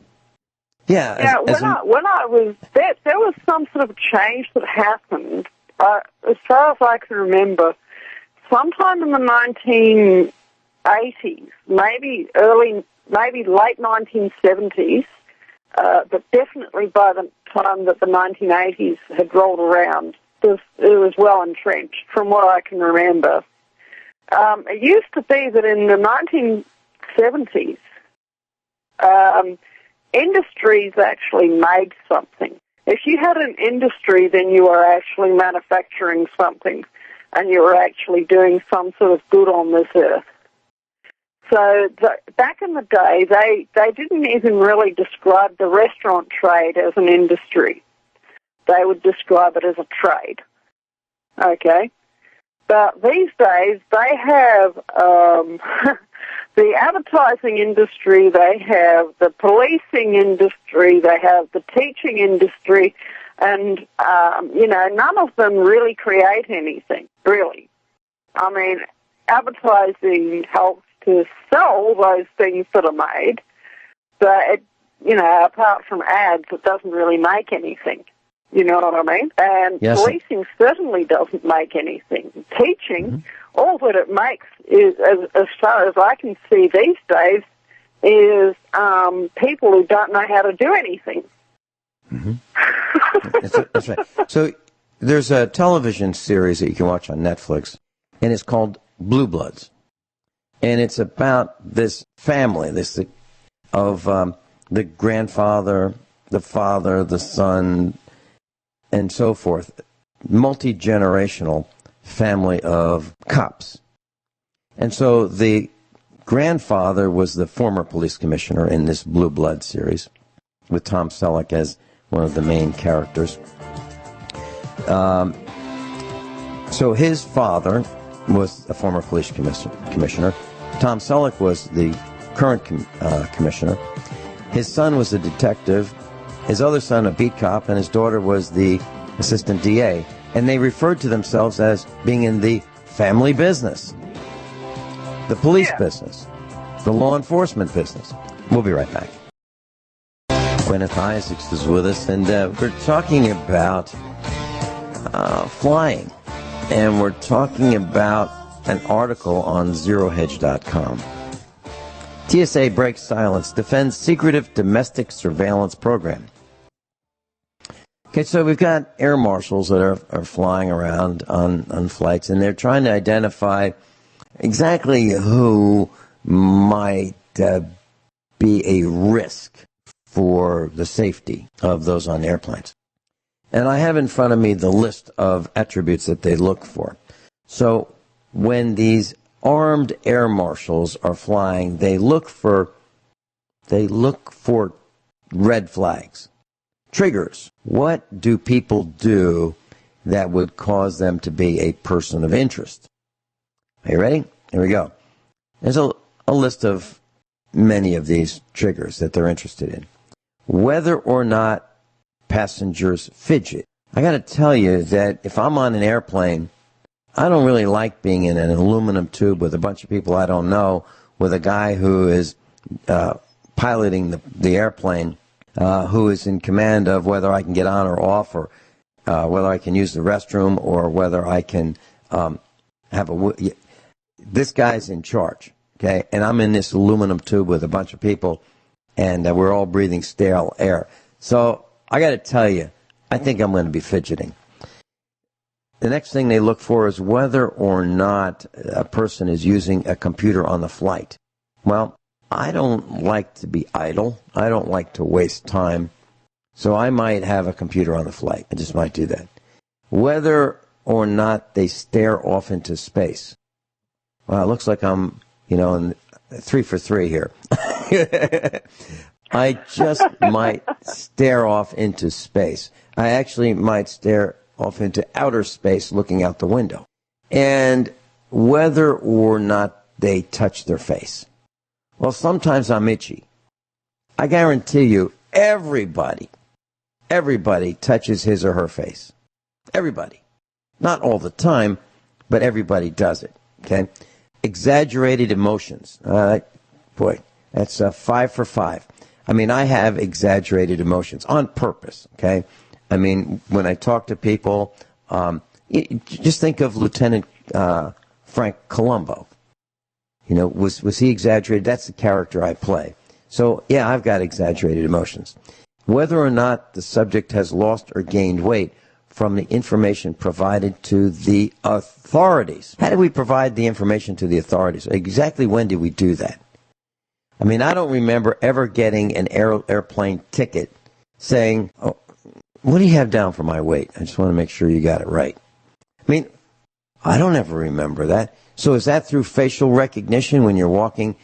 Yeah. When I was there was some sort of change that happened. As far as I can remember, sometime in the 1980s, maybe late 1970s, but definitely by the time that the 1980s had rolled around, it was well entrenched, from what I can remember. It used to be that in the 1970s, industries actually made something. If you had an industry, then you were actually manufacturing something, and you were actually doing some sort of good on this earth. So back in the day, they didn't even really describe the restaurant trade as an industry. They would describe it as a trade. Okay? But these days, they have the advertising industry, they have the policing industry, they have the teaching industry, and, none of them really create anything, really. I mean, advertising helps to sell those things that are made, but, apart from ads, it doesn't really make anything. You know what I mean? And yes. Policing certainly doesn't make anything. Teaching, all that it makes is, as far as I can see these days, is people who don't know how to do anything. That's right. So there's a television series that you can watch on Netflix, and it's called Blue Bloods. And it's about this family, of the grandfather, the father, the son, and so forth, multi-generational family of cops. And so the grandfather was the former police commissioner in this Blue Blood series, with Tom Selleck as one of the main characters. So his father was a former police commissioner. Tom Selleck was the current commissioner. His son was a detective. His other son, a beat cop, and his daughter was the assistant DA. And they referred to themselves as being in the family business, the police business, the law enforcement business. We'll be right back. Guineith Isaacs is with us, and we're talking about flying. And we're talking about an article on ZeroHedge.com. TSA breaks silence, defends secretive domestic surveillance program. Okay, so we've got air marshals that are flying around on flights, and they're trying to identify exactly who might be a risk for the safety of those on airplanes. And I have in front of me the list of attributes that they look for. So when these armed air marshals are flying, they look for red flags, triggers. What do people do that would cause them to be a person of interest? Are you ready? Here we go. There's a list of many of these triggers that they're interested in. Whether or not passengers fidget. I got to tell you that if I'm on an airplane, I don't really like being in an aluminum tube with a bunch of people I don't know, with a guy who is piloting the airplane, who is in command of whether I can get on or off, or whether I can use the restroom, or whether I can this guy's in charge, okay? And I'm in this aluminum tube with a bunch of people, and we're all breathing stale air. So I got to tell you, I think I'm going to be fidgeting. The next thing they look for is whether or not a person is using a computer on the flight. Well, I don't like to be idle. I don't like to waste time. So I might have a computer on the flight. I just might do that. Whether or not they stare off into space. Well, it looks like I'm, in 3 for 3 here. I just might stare off into space. I actually might stare off into outer space looking out the window. And whether or not they touch their face. Well, sometimes I'm itchy. I guarantee you, everybody touches his or her face. Everybody. Not all the time, but everybody does it. Okay? Exaggerated emotions. Boy, that's 5 for 5. I mean, I have exaggerated emotions on purpose, okay? I mean, when I talk to people, just think of Lieutenant Frank Columbo. Was he exaggerated? That's the character I play. So, yeah, I've got exaggerated emotions. Whether or not the subject has lost or gained weight from the information provided to the authorities. How do we provide the information to the authorities? Exactly when did we do that? I mean, I don't remember ever getting an airplane ticket saying, "Oh, what do you have down for my weight? I just want to make sure you got it right." I mean, I don't ever remember that. So is that through facial recognition when you're walking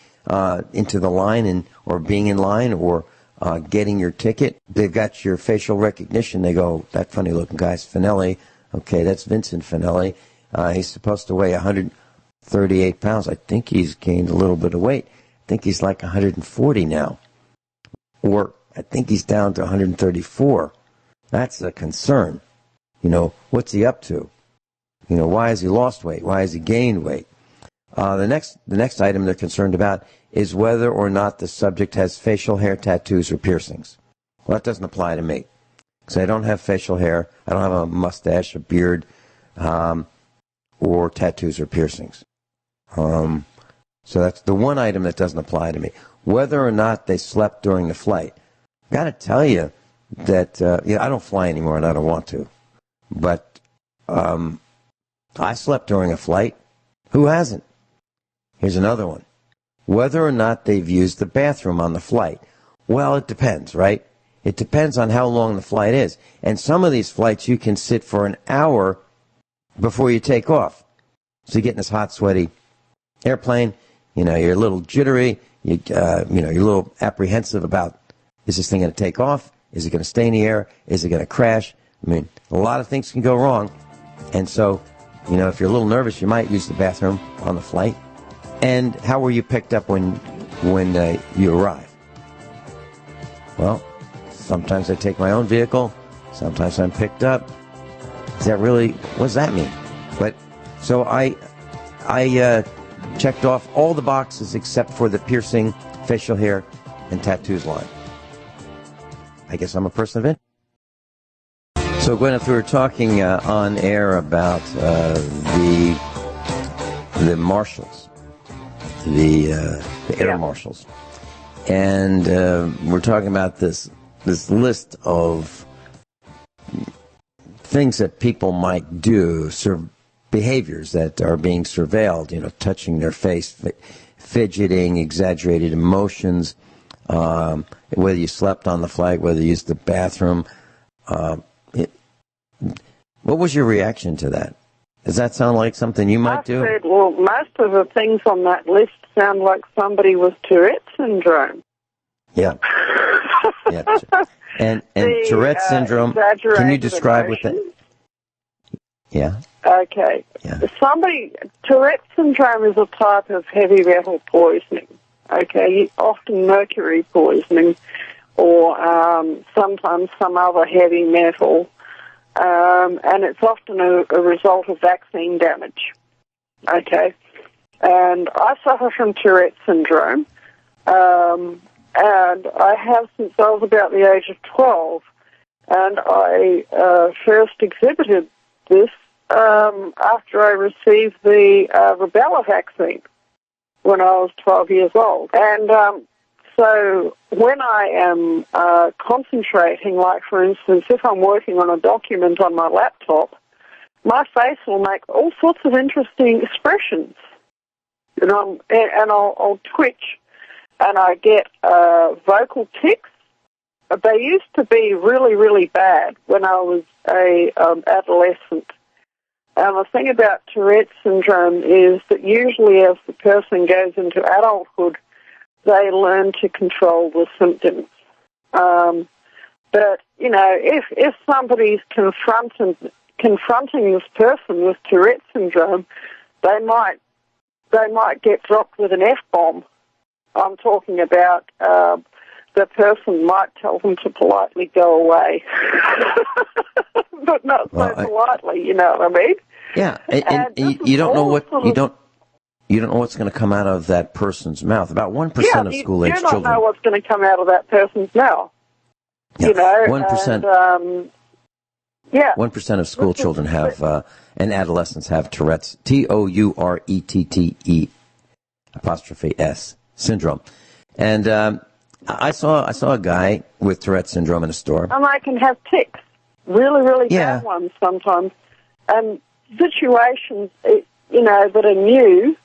into the line or being in line or getting your ticket? They've got your facial recognition. They go, "That funny-looking guy's Finelli. Okay, that's Vincent Finelli. He's supposed to weigh 138 pounds. I think he's gained a little bit of weight. I think he's like 140 now. Or I think he's down to 134. That's a concern. What's he up to? Why has he lost weight? Why has he gained weight? The next item they're concerned about is whether or not the subject has facial hair, tattoos, or piercings. Well, that doesn't apply to me, because I don't have facial hair. I don't have a mustache, a beard, or tattoos or piercings. So that's the one item that doesn't apply to me. Whether or not they slept during the flight. I've got to tell you that, I don't fly anymore and I don't want to. But I slept during a flight. Who hasn't? Here's another one. Whether or not they've used the bathroom on the flight. Well, it depends, right? It depends on how long the flight is. And some of these flights you can sit for an hour before you take off. So you get in this hot, sweaty airplane. You're a little jittery. You're a little apprehensive about, is this thing going to take off? Is it going to stay in the air? Is it going to crash? A lot of things can go wrong. And so, if you're a little nervous, you might use the bathroom on the flight. And how were you picked up when you arrive? Well, sometimes I take my own vehicle. Sometimes I'm picked up. What does that mean? But, so I checked off all the boxes except for the piercing, facial hair, and tattoos line. I guess I'm a person of interest. So, Guineith, we were talking on air about the marshals, the air marshals, and we're talking about this list of things that people might do, behaviors that are being surveilled. Touching their face, fidgeting, exaggerated emotions, whether you slept on the flight, whether you used the bathroom. What was your reaction to that? Does that sound like something you might do? I said, well, most of the things on that list sound like somebody with Tourette syndrome. Yeah. Yeah. And Tourette syndrome, can you describe what that? Yeah. Okay. Yeah. Tourette syndrome is a type of heavy metal poisoning. Okay, often mercury poisoning, or sometimes some other heavy metal, and it's often a result of vaccine damage. Okay, and I suffer from Tourette syndrome, and I have since I was about the age of 12, and I first exhibited this after I received the rubella vaccine when I was 12 years old. And so when I am concentrating, like for instance, if I'm working on a document on my laptop, my face will make all sorts of interesting expressions. And I'll twitch, and I get vocal tics. They used to be really, really bad when I was a adolescent. And the thing about Tourette syndrome is that usually as the person goes into adulthood, they learn to control the symptoms. But, if somebody's confronting this person with Tourette syndrome, they might get dropped with an F-bomb. I'm talking about the person might tell them to politely go away. But not so politely, you know what I mean? Yeah, and you don't know what you don't know what's going to come out of that person's mouth. About 1% of school-age children. You don't know what's going to come out of that person's mouth. Yeah, 1%. 1% of school children have and adolescents have Tourette's. TOURETTE' syndrome, and I saw a guy with Tourette's syndrome in a store. And they can have tics, really, really bad ones sometimes. And situations, that are new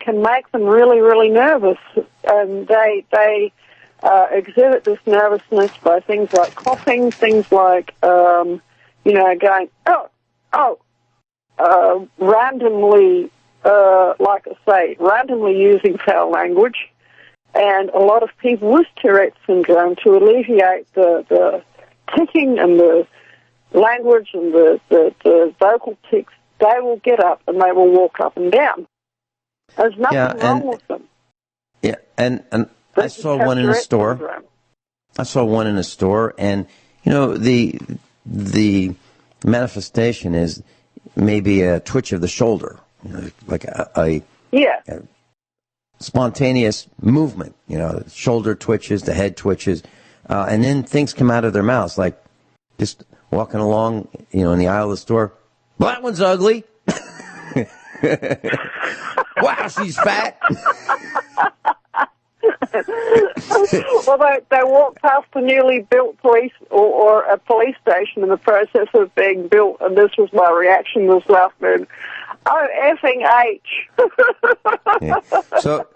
can make them really, really nervous. And they exhibit this nervousness by things like coughing, things like, going, randomly, like I say, randomly using foul language. And a lot of people with Tourette syndrome, to alleviate the ticking and the language and the vocal tics, they will get up and they will walk up and down. There's nothing wrong with them. Yeah, and I saw one in a store. Syndrome. I saw one in a store, and the manifestation is maybe a twitch of the shoulder, like a spontaneous movement. Shoulder twitches, the head twitches, and then things come out of their mouths, like just walking along, in the aisle of the store. Well, that one's ugly. Wow, she's fat. Well, they walk past a newly built police or a police station in the process of being built, and this was my reaction this afternoon. Oh, effing H. Yeah. So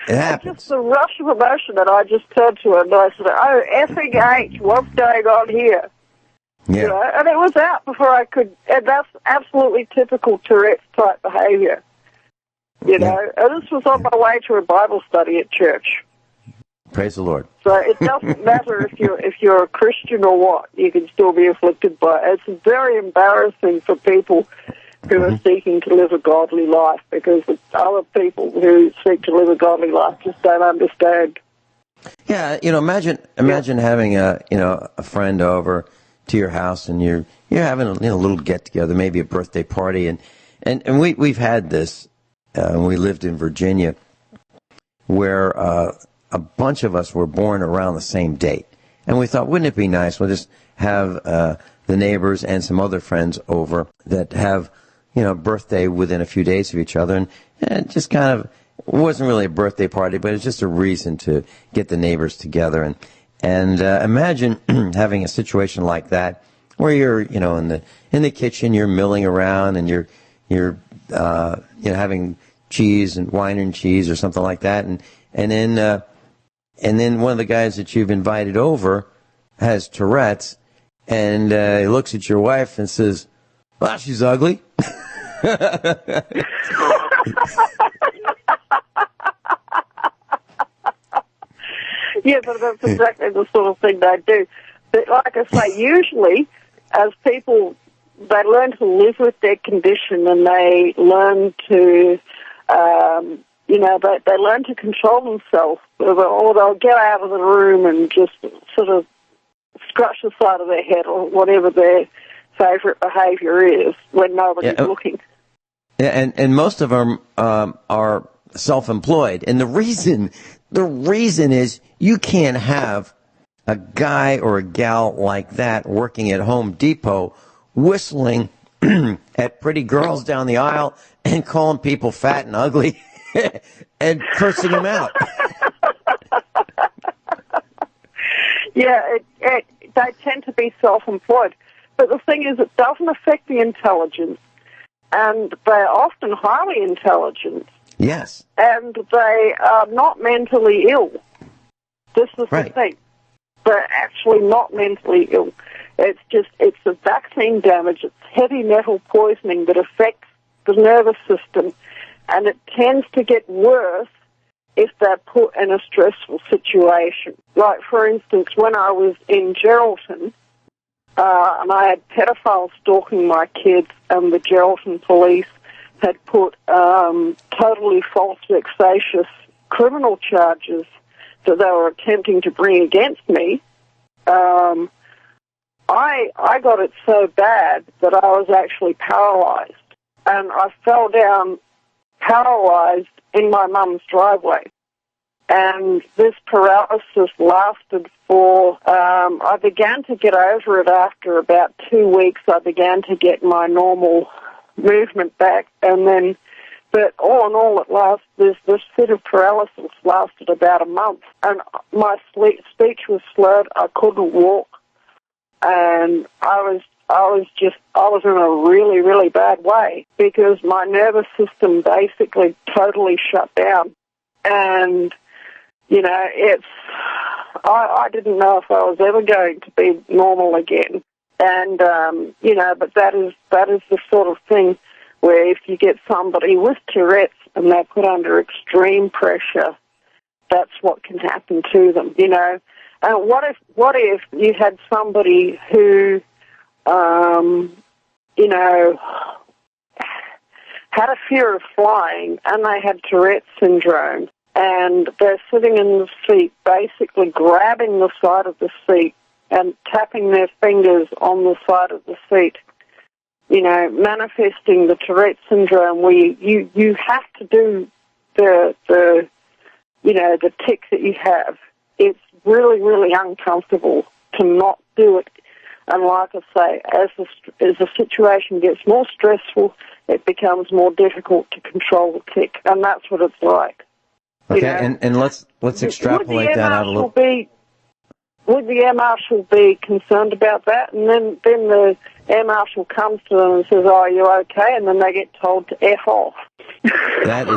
it happens. Just the rush of emotion that I just turned to her and I said, oh, effing H, what's going on here? Yeah. And it was out before I could, and that's absolutely typical Tourette's-type behavior. And this was on my way to a Bible study at church. Praise the Lord. So it doesn't matter if you're a Christian or what, you can still be afflicted by it. It's very embarrassing for people who are seeking to live a godly life, because the other people who seek to live a godly life just don't understand. Yeah, imagine having a friend over to your house, and you're having a little get together, maybe a birthday party, and we've had this. We lived in Virginia, where a bunch of us were born around the same date, and we thought, wouldn't it be nice? We'll just have the neighbors and some other friends over that have birthday within a few days of each other, and it just kind of, it wasn't really a birthday party, but it was just a reason to get the neighbors together. And imagine having a situation like that, where you're in the kitchen, you're milling around, and you're having cheese and wine and cheese or something like that, and then one of the guys that you've invited over has Tourette's, and he looks at your wife and says, "Well, she's ugly." Yeah, but that's exactly the sort of thing they do. But like I say, usually, as people, they learn to live with their condition, and they learn to, they learn to control themselves, or they'll get out of the room and just sort of scratch the side of their head, or whatever their favourite behaviour is when nobody's looking. Yeah, and most of them are self-employed, and the reason is you can't have a guy or a gal like that working at Home Depot whistling at pretty girls down the aisle and calling people fat and ugly and cursing them out. Yeah, they tend to be self-employed. But the thing is, it doesn't affect the intelligence, and they're often highly intelligent. Yes. And they are not mentally ill. This is the thing. They're actually not mentally ill. It's the vaccine damage. It's heavy metal poisoning that affects the nervous system, and it tends to get worse if they're put in a stressful situation. Like, for instance, when I was in Geraldton, and I had pedophiles stalking my kids, and the Geraldton police had put totally false, vexatious criminal charges that they were attempting to bring against me. I got it so bad that I was actually paralyzed, and I fell down paralyzed in my mum's driveway. And this paralysis lasted for, I began to get over it after about 2 weeks. I began to get my normal movement back, and then, but all in all, this fit of paralysis lasted about a month, and my speech was slurred. I couldn't walk, and I was in a really, really bad way, because my nervous system basically totally shut down. And I didn't know if I was ever going to be normal again. And, but that is the sort of thing where if you get somebody with Tourette's and they're put under extreme pressure, that's what can happen to them, And what if you had somebody who, had a fear of flying, and they had Tourette's syndrome, and they're sitting in the seat, basically grabbing the side of the seat and tapping their fingers on the side of the seat, manifesting the Tourette's syndrome, where you have to do the tick that you have. It's really, really uncomfortable to not do it. And like I say, as the situation gets more stressful, it becomes more difficult to control the tick, and that's what it's like. Okay, and let's extrapolate that out a little. Would the air marshal be concerned about that? And then the air marshal comes to them and says, "Oh, are you okay?" And then they get told to F off. That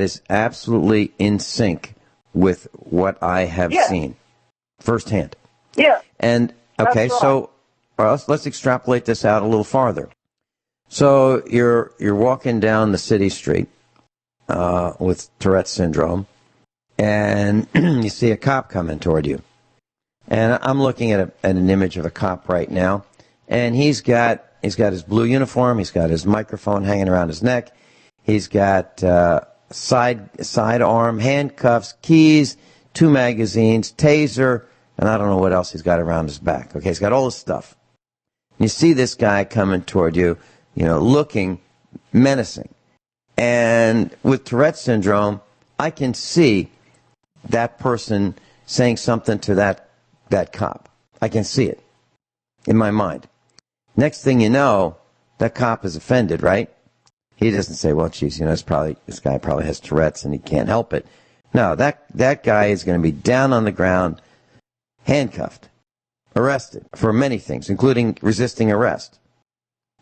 is absolutely in sync with what I have seen firsthand. Yeah. And okay, right. So let's extrapolate this out a little farther. So you're walking down the city street with Tourette's syndrome, and you see a cop coming toward you. And I'm looking at an image of a cop right now, and he's got his blue uniform, he's got his microphone hanging around his neck, he's got sidearm, handcuffs, keys, 2 magazines, taser, and I don't know what else he's got around his back. Okay, he's got all this stuff. You see this guy coming toward you, looking menacing. And with Tourette's syndrome, I can see that person saying something to that cop. I can see it in my mind. Next thing you know, that cop is offended, right? He doesn't say, well, geez, this guy probably has Tourette's and he can't help it. No, that guy is going to be down on the ground, handcuffed, arrested for many things, including resisting arrest,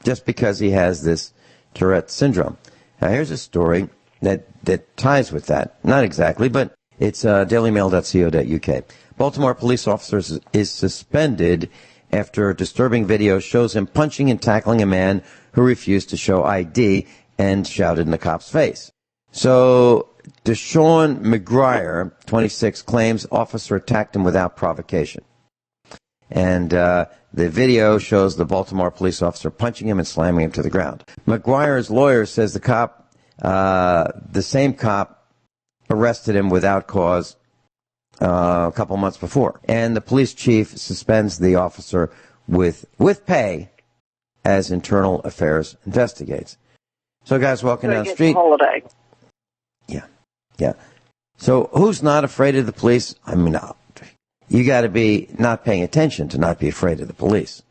just because he has this Tourette's syndrome. Now, here's a story that ties with that. Not exactly, but it's dailymail.co.uk. Baltimore police officer is suspended after a disturbing video shows him punching and tackling a man who refused to show ID and shouted in the cop's face. So, Deshaun McGuire, 26, claims officer attacked him without provocation. And the video shows the Baltimore police officer punching him and slamming him to the ground. McGuire's lawyer says the same cop arrested him without cause a couple months before. And the police chief suspends the officer with pay as Internal Affairs investigates. So guys walking down the street. Holiday. Yeah. So who's not afraid of the police? I mean, you got to be not paying attention to not be afraid of the police.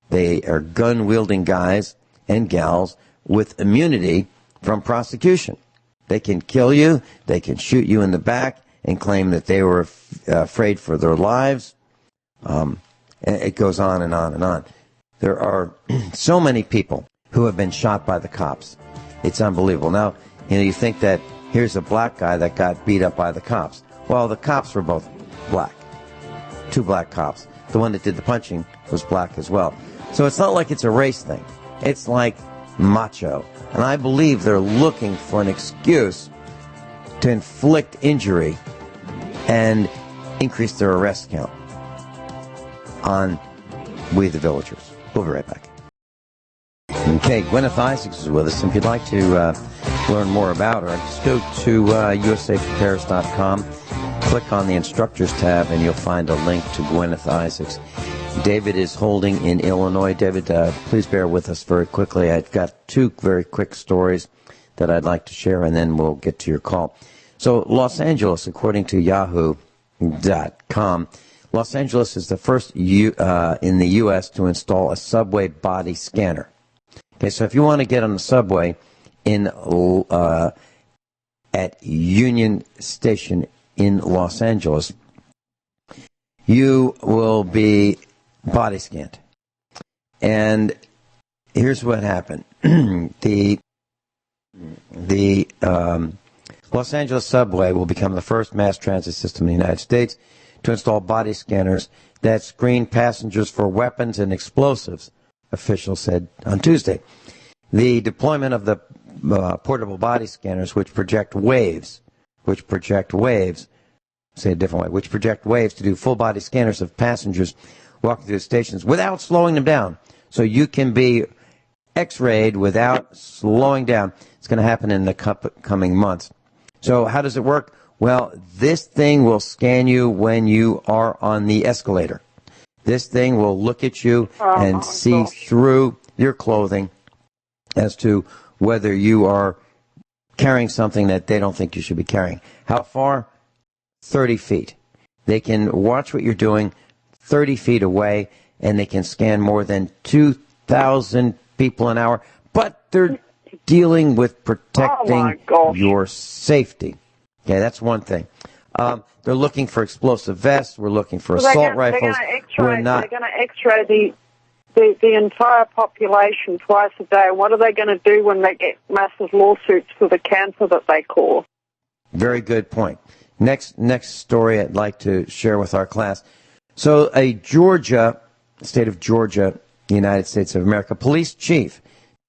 They are gun-wielding guys and gals with immunity from prosecution. They can kill you, they can shoot you in the back and claim that they were afraid for their lives. It goes on and on and on. There are so many people who have been shot by the cops. It's unbelievable. Now, you think that here's a black guy that got beat up by the cops. Well, the cops were both black. 2 black cops. The one that did the punching was black as well. So it's not like it's a race thing. It's like macho. And I believe they're looking for an excuse to inflict injury and increase their arrest count on We the Villagers. We'll be right back. Okay, Guineith Isaacs is with us. If you'd like to learn more about her, just go to usaprepares.com, click on the Instructors tab, and you'll find a link to Guineith Isaacs. David is holding in Illinois. David, please bear with us very quickly. I've got 2 very quick stories that I'd like to share, and then we'll get to your call. So Los Angeles, according to Yahoo.com, Los Angeles is the first in the U.S. to install a subway body scanner. Okay, so if you want to get on the subway at Union Station in Los Angeles, you will be body scanned. And here's what happened. The Los Angeles subway will become the first mass transit system in the United States to install body scanners that screen passengers for weapons and explosives, officials said on Tuesday. The deployment of the portable body scanners, which project waves, say a different way, which project waves to do full body scanners of passengers walking through the stations without slowing them down. So you can be x-rayed without slowing down. It's going to happen in the coming months. So how does it work? Well, this thing will scan you when you are on the escalator. This thing will look at you and see through your clothing as to whether you are carrying something that they don't think you should be carrying. How far? 30 feet. They can watch what you're doing 30 feet away, and they can scan more than 2,000 people an hour. But they're dealing with protecting your safety. Okay, that's one thing. They're looking for explosive vests. We're looking for assault rifles. They're going to X-ray the entire population twice a day. What are they going to do when they get massive lawsuits for the cancer that they cause? Very good point. Next story I'd like to share with our class. So a state of Georgia, United States of America, police chief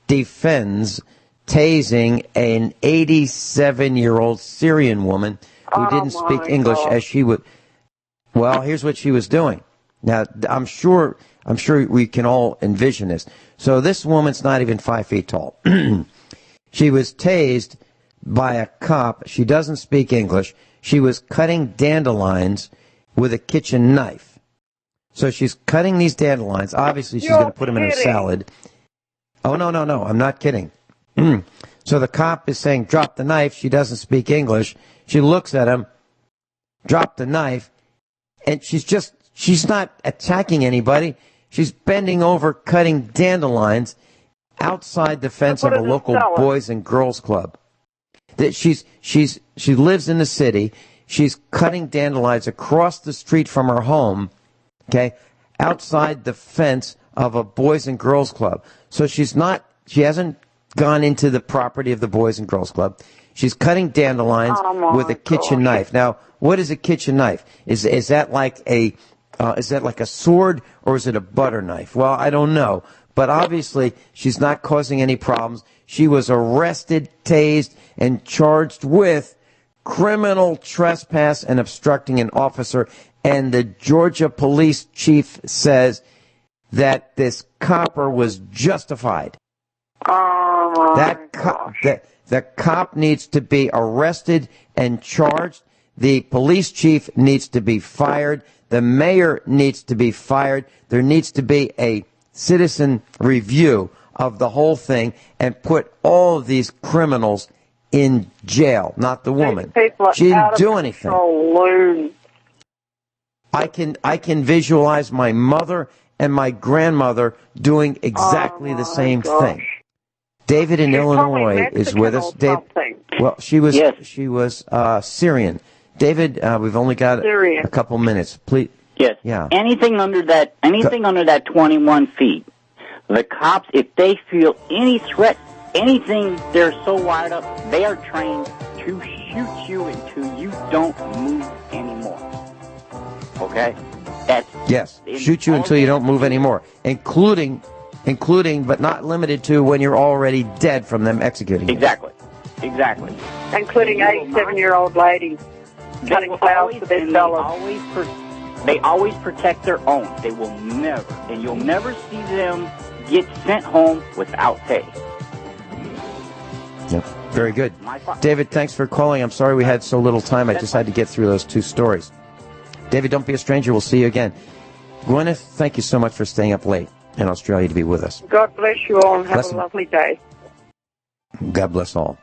defends tasing an 87-year-old Syrian woman who didn't speak English as she would. Well, here's what she was doing. Now, I'm sure we can all envision this. So this woman's not even 5 feet tall. She was tased by a cop. She doesn't speak English. She was cutting dandelions with a kitchen knife. So she's cutting these dandelions. Obviously, she's going to put them in her salad. Oh, no, I'm not kidding. So the cop is saying, drop the knife. She doesn't speak English. She looks at him, drop the knife, and she's not attacking anybody. She's bending over, cutting dandelions outside the fence of a local boys and girls club. She lives in the city. She's cutting dandelions across the street from her home, okay, outside the fence of a boys and girls club. So she hasn't gone into the property of the boys and girls club. She's cutting dandelions with a kitchen knife. Now, what is a kitchen knife? Is that like a sword, or is it a butter knife? Well, I don't know. But obviously, she's not causing any problems. She was arrested, tased, and charged with criminal trespass and obstructing an officer. And the Georgia police chief says that this copper was justified. The cop needs to be arrested and charged. The police chief needs to be fired. The mayor needs to be fired. There needs to be a citizen review of the whole thing and put all of these criminals in jail, not the woman. She didn't do anything. I can visualize my mother and my grandmother doing exactly the same thing. David in Illinois is with us. Well, she was Syrian. David, we've only got a couple minutes. Please. Yes. Yeah. Anything under that 21 feet, the cops, if they feel any threat, anything, they're so wired up, they are trained to shoot you until you don't move anymore. Okay? Shoot you until you don't move anymore, including, but not limited to, when you're already dead from them executing you. Exactly. Including 87-year-old ladies cutting flowers for their fellows. They always protect their own. They will never, and you'll never see them get sent home without pay. Yep. Very good. David, thanks for calling. I'm sorry we had so little time. I just had to get through those two stories. David, don't be a stranger. We'll see you again. Guineith, thank you so much for staying up late in Australia to be with us. God bless you all and have a lovely day. God bless all.